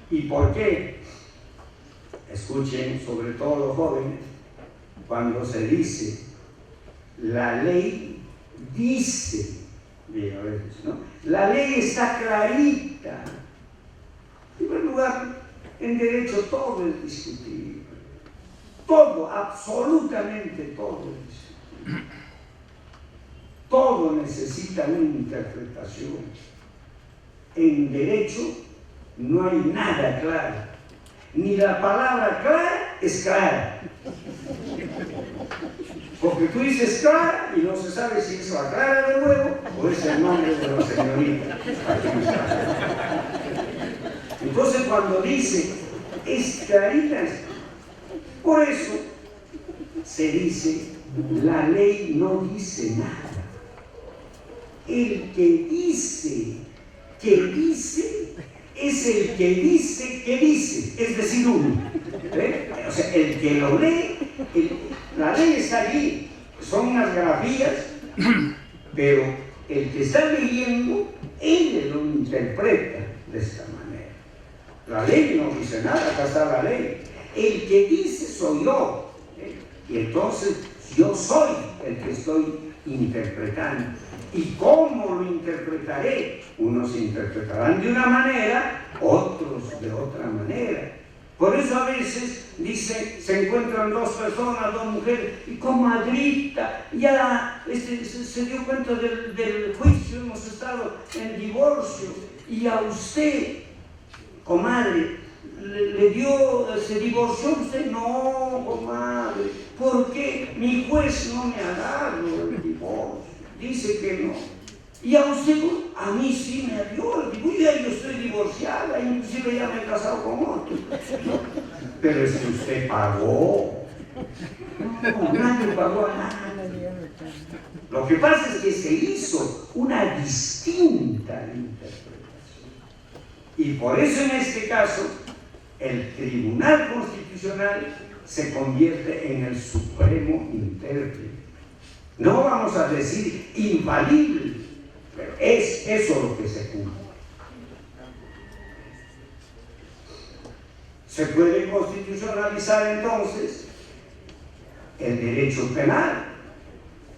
¿Y por qué? Escuchen, sobre todo los jóvenes, cuando se dice la ley dice, bien, a veces, ¿no? La ley está clarita. En primer lugar, en derecho todo es discutible. Todo, absolutamente todo es discutible. Todo necesita una interpretación. En derecho no hay nada claro. Ni la palabra clara es clara. Porque tú dices clara y no se sabe si es la clara de huevo o es el nombre de la señorita. Entonces cuando dice es clarita, por eso se dice la ley no dice nada. El que dice es el que dice que dice, es decir, uno. O sea, el que lo lee, la ley está allí, son unas grafías, pero el que está leyendo, él lo interpreta de esta manera. La ley no dice nada, acá está la ley. El que dice soy yo, y entonces yo soy el que estoy interpretando. ¿Y cómo lo interpretaré? Unos interpretarán de una manera, otros de otra manera. Por eso a veces dice, se encuentran dos personas, dos mujeres, y comadrita, ya se dio cuenta del juicio, hemos estado en divorcio, y a usted, comadre, se divorció usted. No, comadre, ¿por qué? Mi juez no me ha dado el divorcio. Dice que no. Y a usted, a mí sí me dio, digo, ya yo estoy divorciada, inclusive ya me he casado con otro. Pero es que usted pagó. No, nadie pagó a nadie. Lo que pasa es que se hizo una distinta interpretación. Y por eso en este caso, el Tribunal Constitucional se convierte en el supremo intérprete. No vamos a decir infalible, pero es eso lo que se cumple. Se puede constitucionalizar entonces el derecho penal.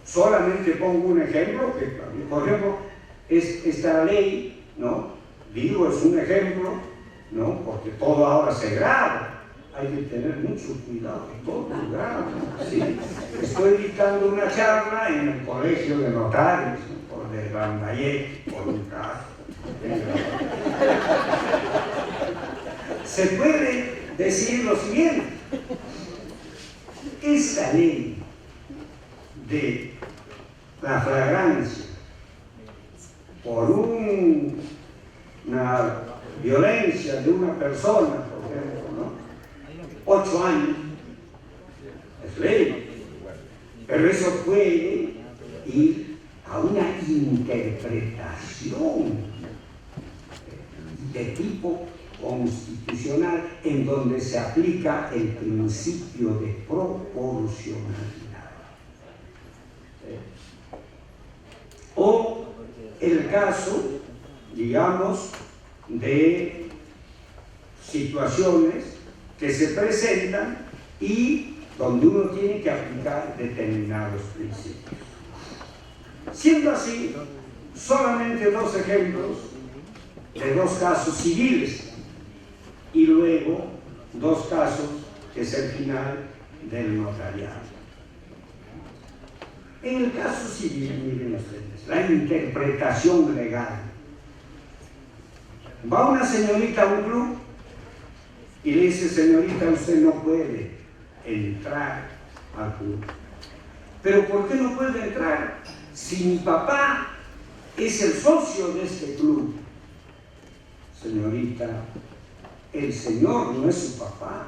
Solamente pongo un ejemplo, que por ejemplo, esta ley, ¿no? Digo, es un ejemplo, ¿no? Porque todo ahora se graba. Hay que tener mucho cuidado, todo es grave, ¿sí? Estoy dictando una charla en el colegio de notarios, ¿no? Por el Randayé, por un caso. Se puede decir lo siguiente: esta ley de la flagrancia por una violencia de una persona, por ejemplo, ¿no? 8 años, es ley, pero eso puede ir a una interpretación de tipo constitucional en donde se aplica el principio de proporcionalidad. O el caso, digamos, de situaciones que se presentan y donde uno tiene que aplicar determinados principios. Siendo así, solamente 2 ejemplos de 2 casos civiles y luego 2 casos que es el final del notariado. En el caso civil, miren ustedes, la interpretación legal. Va una señorita a un club y le dice: señorita, usted no puede entrar al club. ¿Pero por qué no puede entrar? Si mi papá es el socio de este club. Señorita, el señor no es su papá.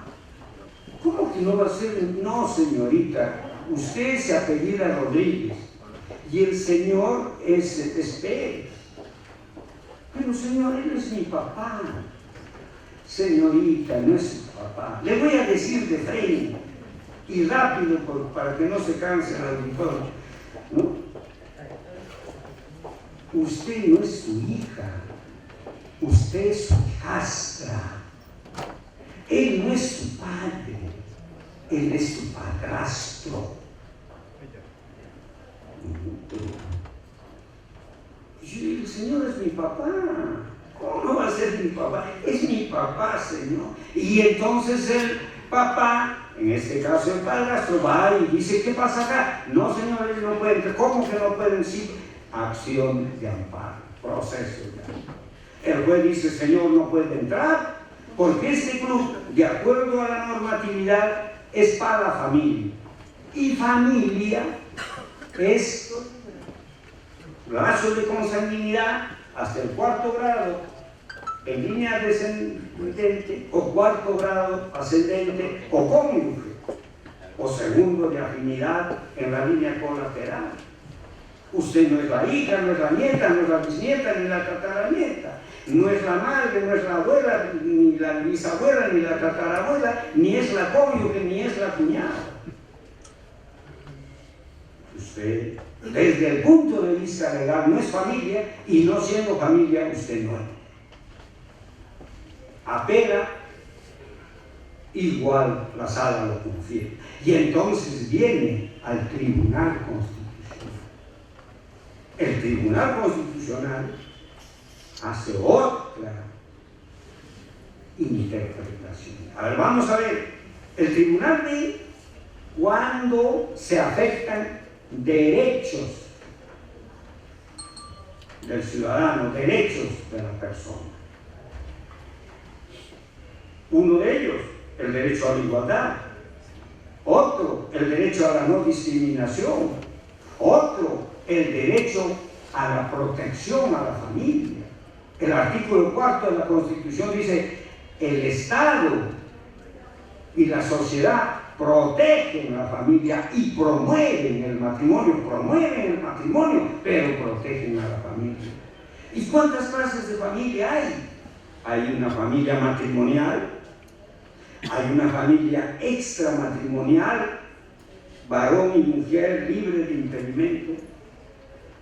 ¿Cómo que no va a ser? No, señorita, usted se apellida Rodríguez y el señor es Pérez. Pero señor, él es mi papá. Señorita, no es su papá. Le voy a decir de frente y rápido para que no se canse el auditorio, ¿no? Usted no es su hija, usted es su hijastra. Él no es su padre, él es su padrastro. Y el señor es mi papá. ¿Cómo no va a ser mi papá? Es mi papá, señor. Y entonces el papá, en este caso el padrastro, va y dice: ¿qué pasa acá? No, señor, él no puede entrar. ¿Cómo que no pueden? Sí, acción de amparo, proceso de amparo. El juez dice: señor, no puede entrar porque este club, de acuerdo a la normatividad, es para la familia. Y familia es lazo de consanguinidad hasta el 4º grado en línea descendente, o 4º grado ascendente, o cónyuge, o segundo de afinidad en la línea colateral. Usted no es la hija, no es la nieta, no es la bisnieta, ni la tataranieta, no es la madre, no es la abuela, ni la bisabuela, ni la tatarabuela, ni es la cónyuge, ni es la cuñada. Usted, desde el punto de vista legal, no es familia, y no siendo familia, usted no es. Apela, igual la sala lo confiere. Y entonces viene al Tribunal Constitucional. El Tribunal Constitucional hace otra interpretación. A ver, vamos a ver. El Tribunal ve cuando se afectan derechos del ciudadano, derechos de la persona. Uno de ellos, el derecho a la igualdad. Otro, el derecho a la no discriminación. Otro, el derecho a la protección a la familia. El artículo 4 de la Constitución dice: el Estado y la sociedad protegen a la familia y promueven el matrimonio, pero protegen a la familia. ¿Y cuántas clases de familia hay? Hay una familia matrimonial, hay una familia extramatrimonial, varón y mujer libre de impedimento,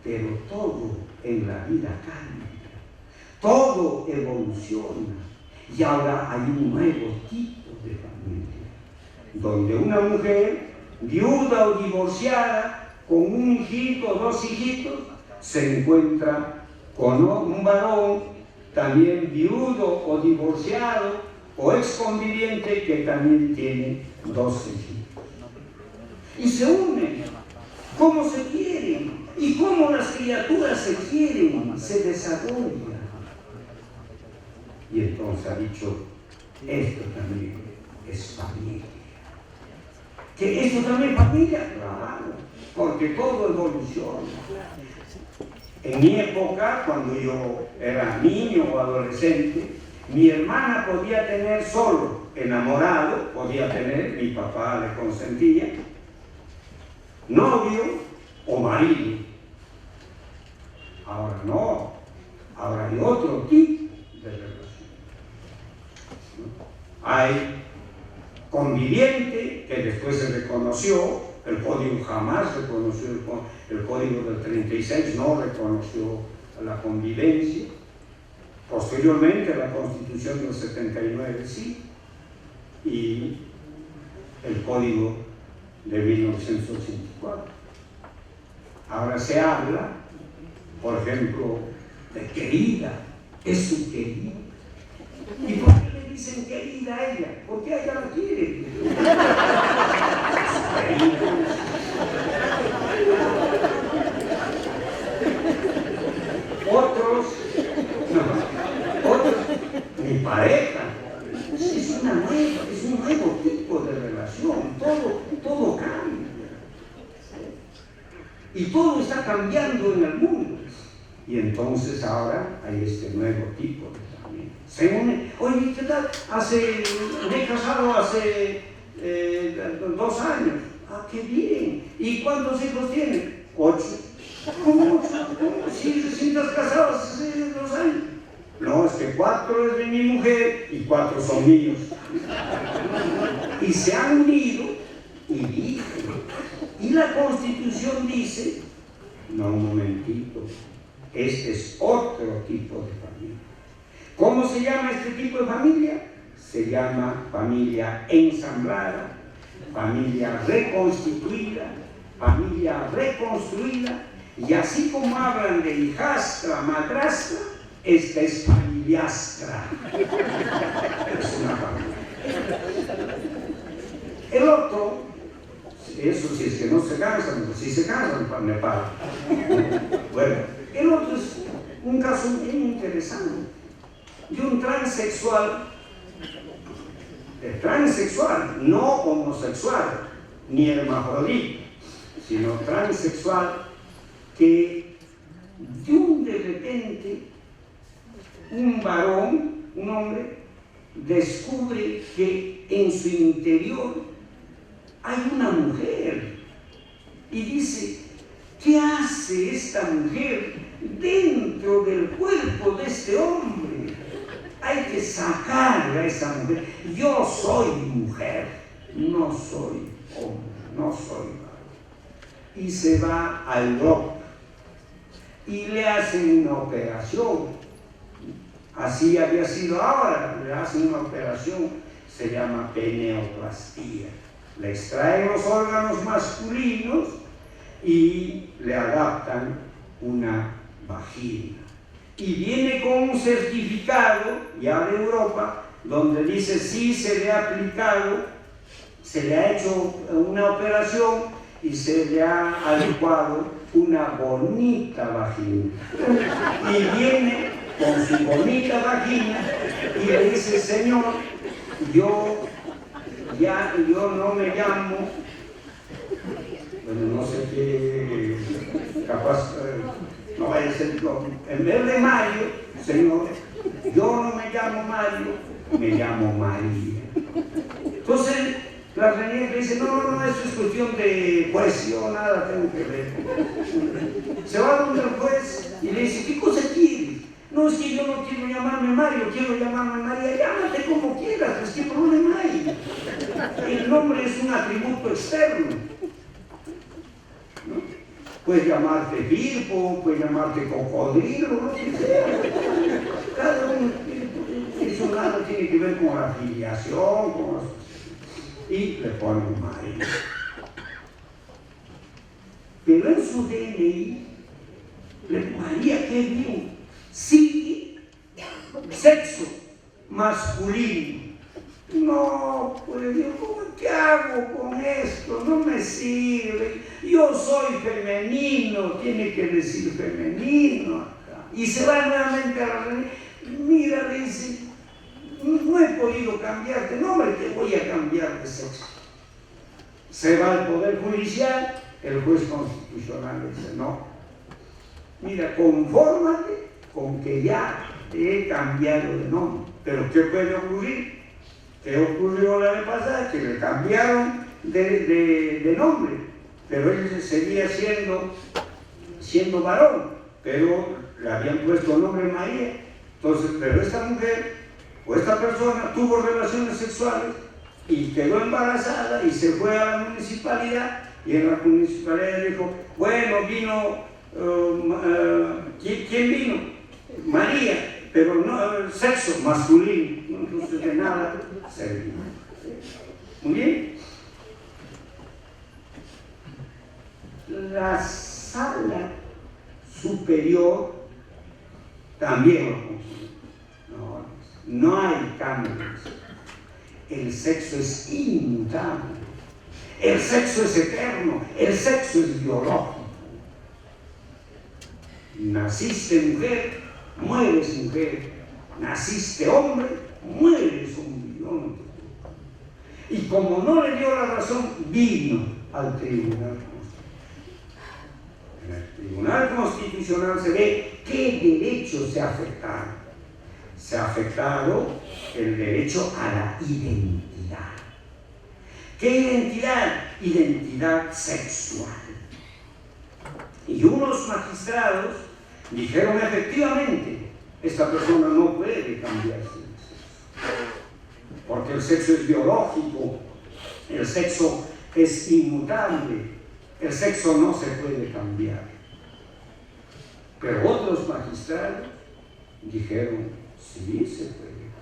pero todo en la vida cambia, todo evoluciona, y ahora hay un nuevo tipo de familia, donde una mujer viuda o divorciada con un hijito o dos hijitos se encuentra con un varón también viudo o divorciado o exconviviente que también tiene dos hijitos, y se unen. ¿Cómo se quieren? Y cómo las criaturas se quieren, se desarrollan. Y entonces ha dicho: esto también es familia. ¿Que esto también es familia? Claro, porque todo evoluciona. En mi época, cuando yo era niño o adolescente, mi hermana podía tener solo enamorado, podía tener, mi papá le consentía, novio o marido. Ahora no, ahora hay otro tipo de relación. Hay conviviente, que después se reconoció, el código jamás reconoció, el código del 36 no reconoció la convivencia. Posteriormente la Constitución del 79 sí, y el código de 1984. Ahora se habla, por ejemplo, de querida, es su querida. ¿Y por qué le dicen querida a ella? Porque ella la quiere. Otros, mi pareja, es un nuevo tipo de relación, todo cambia. Y todo está cambiando en el mundo. Y entonces ahora hay este nuevo tipo de familia. Se une. Oye, ¿qué tal? Me he casado hace 2 años. Ah, qué bien. ¿Y cuántos hijos tiene? 8. ¿Cómo 8? Si estás casado hace 2 años. No, es que 4 es de mi mujer y 4 son míos. Y se han unido y viven. Y la Constitución dice: no, un momentito, este es otro tipo de familia. ¿Cómo se llama este tipo de familia? Se llama familia ensamblada, familia reconstituida, familia reconstruida, y así como hablan de hijastra, madrastra, esta es familiastra. Es una familia. El otro, eso si es que no se cansan, pues si se cansan, me pagan. Bueno, el otro es un caso bien interesante de un transexual, no homosexual, ni hermafrodita, sino transexual, que de repente un varón, un hombre, descubre que en su interior hay una mujer y dice: ¿qué hace esta mujer dentro del cuerpo de este hombre? Hay que sacar a esa mujer. Yo soy mujer, no soy hombre, no soy varón. Y se va a Europa y le hacen una operación. Así había sido ahora, le hacen una operación, se llama peneoplastía. Le extraen los órganos masculinos y le adaptan una vagina. Y viene con un certificado ya de Europa donde dice: sí, se le ha aplicado, se le ha hecho una operación y se le ha adecuado una bonita vagina. Y viene con su bonita vagina y le dice: señor, yo no me llamo, bueno, no sé qué, capaz, no no vaya a ser yo. En vez de Mario, señor, yo no me llamo Mario, me llamo María. Entonces, la reina dice, no, eso es cuestión de juez, yo nada tengo que ver. Se va donde el juez y le dice, ¿qué cosa quieres? No, es que yo no quiero llamarme Mario, quiero llamarme María. Llámate como quieras, pues qué problema hay. El nombre es un atributo externo, ¿no? Puedes llamarte Firpo, puedes llamarte Cocodrilo, lo que sea. Cada uno, eso nada tiene que ver con la afiliación, y le ponen María. Pero en su DNI, María, ¿qué vio? Sí, sexo masculino. No, pues yo, ¿qué hago con esto? No me sirve. Yo soy femenino, tiene que decir femenino acá. Y se va nuevamente a la reunión. Mira, le dice, no he podido cambiar de nombre, te voy a cambiar de sexo. Se va al Poder Judicial, el juez constitucional le dice, no. Mira, confórmate con que ya te he cambiado de nombre. Pero ¿qué puede ocurrir? ¿Qué ocurrió la vez pasada? Que le cambiaron de nombre, pero él seguía siendo varón, pero le habían puesto el nombre María. Entonces, pero esta mujer o esta persona tuvo relaciones sexuales y quedó embarazada y se fue a la municipalidad, y en la municipalidad dijo, bueno, vino, ¿quién vino? María, pero no, sexo masculino, entonces de nada servía. Muy bien. La sala superior también no hay cambios. El sexo es inmutable, el sexo es eterno, el sexo es biológico. Naciste mujer, mueres mujer. Naciste hombre, mueres un y como no le dio la razón, vino al Tribunal Constitucional. En el Tribunal Constitucional se ve qué derechos se afectaron. Se ha afectado el derecho a la identidad. ¿Qué identidad? Identidad sexual. Y unos magistrados dijeron efectivamente, esta persona no puede cambiarse de sexo, porque el sexo es biológico, el sexo es inmutable, el sexo no se puede cambiar. Pero otros magistrados dijeron, sí se puede cambiar.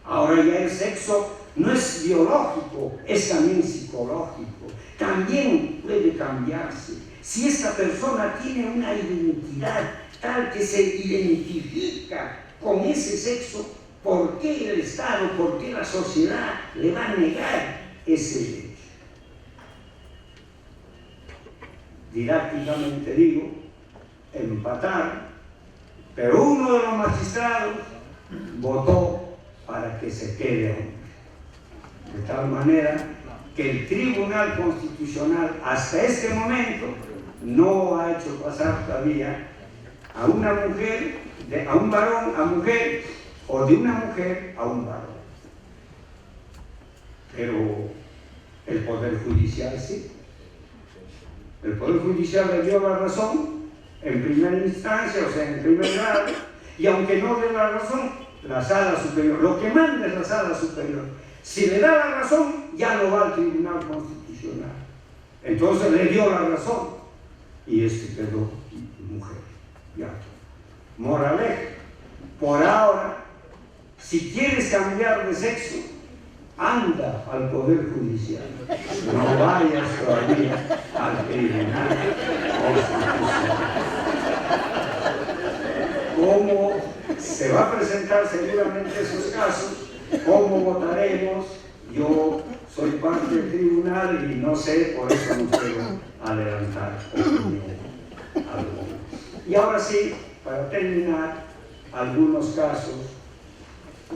Ahora ya el sexo no es biológico, es también psicológico, también puede cambiarse. Si esta persona tiene una identidad tal que se identifica con ese sexo, ¿por qué el Estado, por qué la sociedad le va a negar ese derecho? Didácticamente digo, empatar, pero uno de los magistrados votó para que se quede hombre. De tal manera que el Tribunal Constitucional hasta este momento no ha hecho pasar todavía a una mujer, a un varón a mujer, o de una mujer a un varón. Pero el Poder Judicial sí. El Poder Judicial le dio la razón en primera instancia, o sea, en primer grado, y aunque no dé la razón, la Sala Superior, lo que manda es la Sala Superior. Si le da la razón, ya no va al Tribunal Constitucional. Entonces le dio la razón, y este quedó mujer. Ya. Moraleja, por ahora, si quieres cambiar de sexo, anda al Poder Judicial. No vayas todavía al Tribunal Constitucional. ¿Cómo se va a presentar seguramente esos casos? ¿Cómo votaremos? Yo soy parte del tribunal y no sé, por eso no puedo adelantar opinión alguna. Y ahora sí, para terminar, algunos casos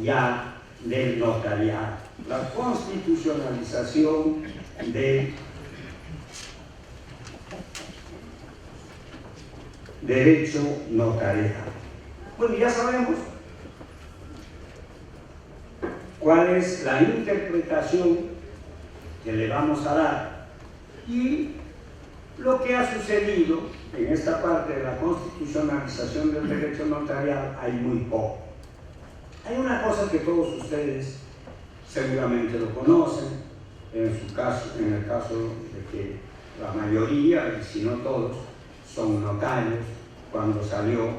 ya del notariado. La constitucionalización derecho notarial. Bueno, ya sabemos cuál es la interpretación que le vamos a dar y lo que ha sucedido en esta parte de la constitucionalización del derecho notarial. Hay muy poco. Hay una cosa que todos ustedes seguramente lo conocen, en el caso de que la mayoría, y si no todos, son notarios, cuando salió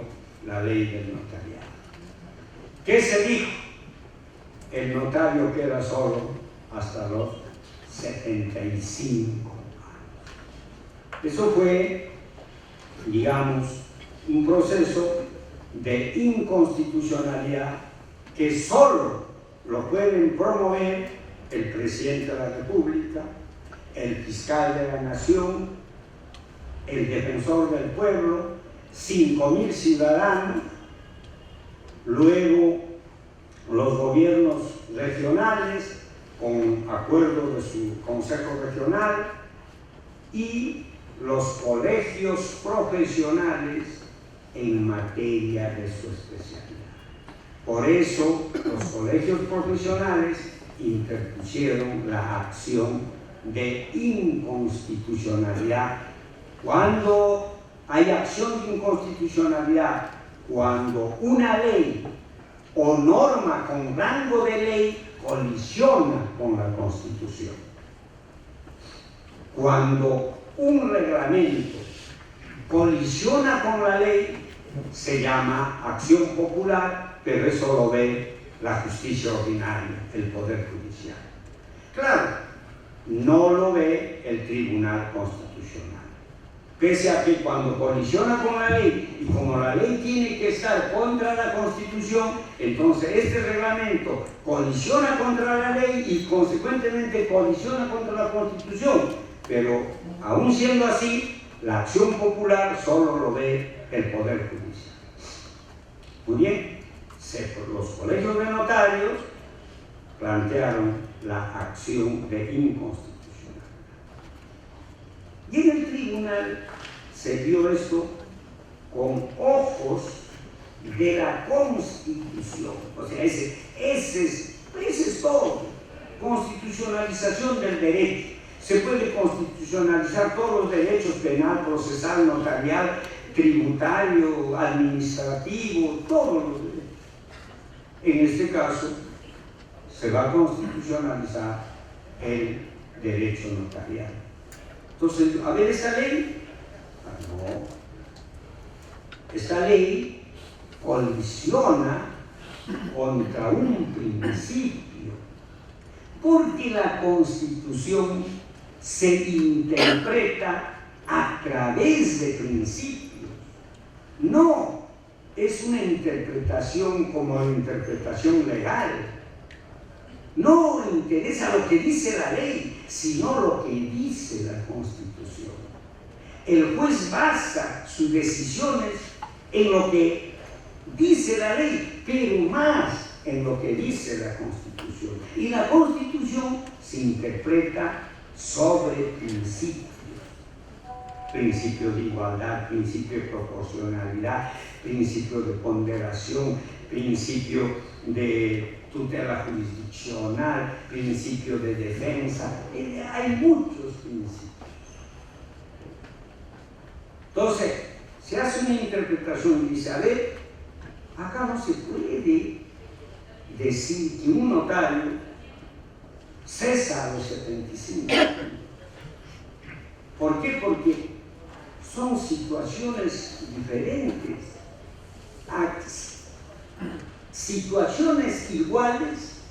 la ley del notariado. ¿Qué se dijo? El notario queda solo hasta los 75 años. Eso fue, digamos, un proceso de inconstitucionalidad que solo lo pueden promover el presidente de la República, el fiscal de la Nación, el defensor del pueblo, 5.000 ciudadanos, luego los gobiernos regionales con acuerdo de su consejo regional y los colegios profesionales en materia de su especialidad. Por eso los colegios profesionales interpusieron la acción de inconstitucionalidad. Cuando hay acción de inconstitucionalidad, cuando una ley o norma con rango de ley colisiona con la Constitución. Cuando un reglamento colisiona con la ley, se llama acción popular, pero eso lo ve la justicia ordinaria, el Poder Judicial. Claro, no lo ve el Tribunal Constitucional. Pese a que cuando colisiona con la ley, y como la ley tiene que estar contra la Constitución, entonces este reglamento colisiona contra la ley y consecuentemente colisiona contra la Constitución. Pero aún siendo así, la acción popular solo lo ve el Poder Judicial. Muy bien, los colegios de notarios plantearon la acción de inconstitucionalidad. Y en el tribunal se vio esto con ojos de la Constitución. O sea, ese es todo. Constitucionalización del derecho. Se puede constitucionalizar todos los derechos: penal, procesal, notarial, tributario, administrativo, todos los derechos. En este caso, se va a constitucionalizar el derecho notarial. Entonces, a ver, esta ley, no, esta ley colisiona contra un principio, porque la Constitución se interpreta a través de principios. No es una interpretación como la interpretación legal. No interesa lo que dice la ley, sino lo que dice la Constitución. El juez basa sus decisiones en lo que dice la ley, pero más en lo que dice la Constitución. Y la Constitución se interpreta sobre principios. Principios de igualdad, principio de proporcionalidad, principio de ponderación, principio de tutela jurisdiccional, principio de defensa. Hay muchos principios. Entonces, se hace una interpretación y dice, a ver, acá no se puede decir que un notario cesa a los 75. ¿Por qué? Porque son situaciones diferentes, situaciones iguales,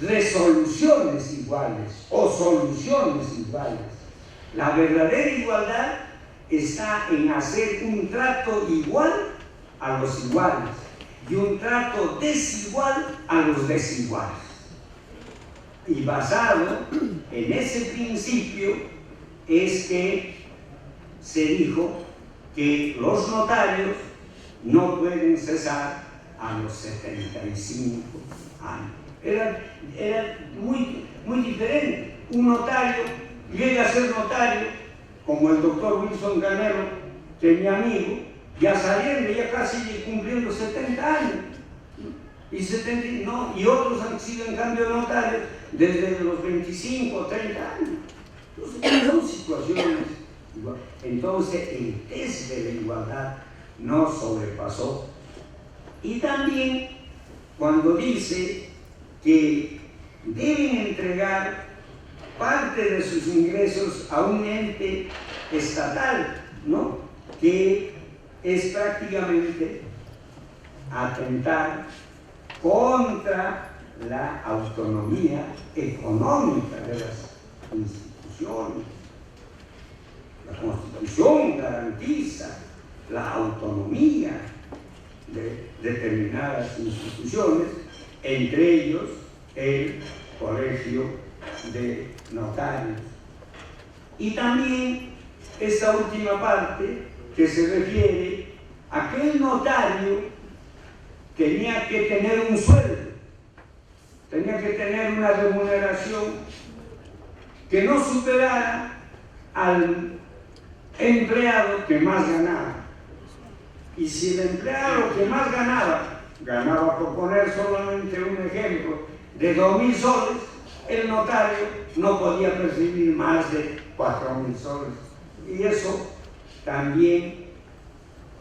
resoluciones iguales o soluciones iguales. La verdadera igualdad está en hacer un trato igual a los iguales y un trato desigual a los desiguales. Y basado en ese principio es que se dijo que los notarios no pueden cesar a los 75 años. Era muy diferente. Un notario llega a ser notario, como el doctor Wilson Canelo, que es mi amigo, ya saliendo, ya casi cumpliendo 70 años. Y otros han sido en cambio notarios desde los 25 o 30 años. Entonces, son situaciones iguales. Entonces, el test de la igualdad no sobrepasó. Y también cuando dice que deben entregar parte de sus ingresos a un ente estatal, ¿no?, que es prácticamente atentar contra la autonomía económica de las instituciones. La Constitución garantiza la autonomía de determinadas instituciones, entre ellos el Colegio de Notarios. Y también esta última parte que se refiere a que el notario tenía que tener un sueldo, tenía que tener una remuneración que no superara al empleado que más ganaba. Y si el empleado que más ganaba, por poner solamente un ejemplo, de 2.000 soles, el notario no podía percibir más de 4.000 soles. Y eso también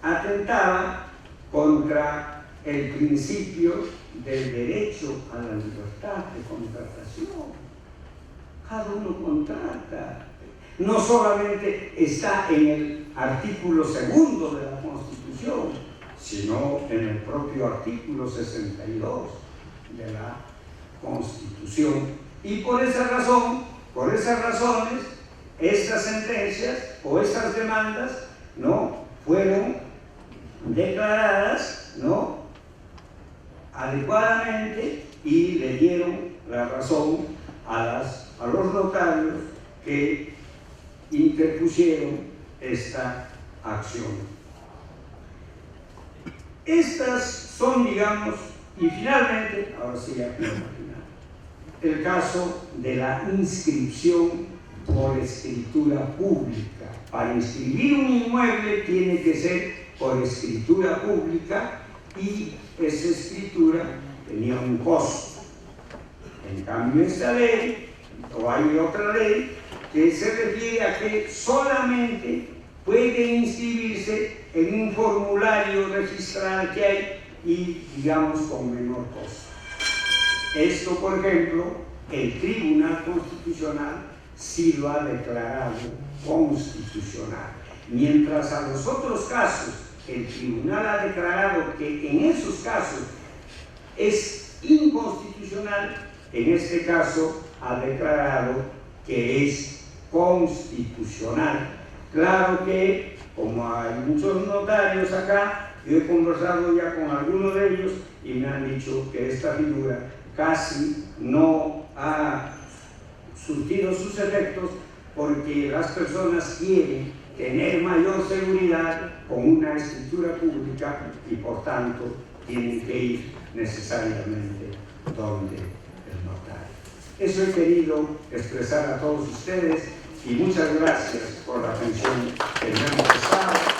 atentaba contra el principio del derecho a la libertad de contratación. Cada uno contrata. No solamente está en el artículo 2 de la Constitución, sino en el propio artículo 62 de la Constitución. Y por esa razón, por esas razones, estas sentencias o estas demandas no fueron declaradas, ¿no?, adecuadamente, y le dieron la razón a los notarios que interpusieron esta acción. Estas son, digamos, y finalmente, ahora sí ya quiero terminar, el caso de la inscripción por escritura pública. Para inscribir un inmueble tiene que ser por escritura pública y esa escritura tenía un costo. En cambio, esta ley, o hay otra ley, que se refiere a que solamente puede inscribirse en un formulario registral que hay y, digamos, con menor costo. Esto, por ejemplo, el Tribunal Constitucional sí lo ha declarado constitucional. Mientras a los otros casos el Tribunal ha declarado que en esos casos es inconstitucional, en este caso ha declarado que es constitucional. Claro que, como hay muchos notarios acá, yo he conversado ya con algunos de ellos y me han dicho que esta figura casi no ha surtido sus efectos porque las personas quieren tener mayor seguridad con una escritura pública y por tanto tienen que ir necesariamente donde el notario. Eso he querido expresar a todos ustedes y muchas gracias por la atención que me han prestado.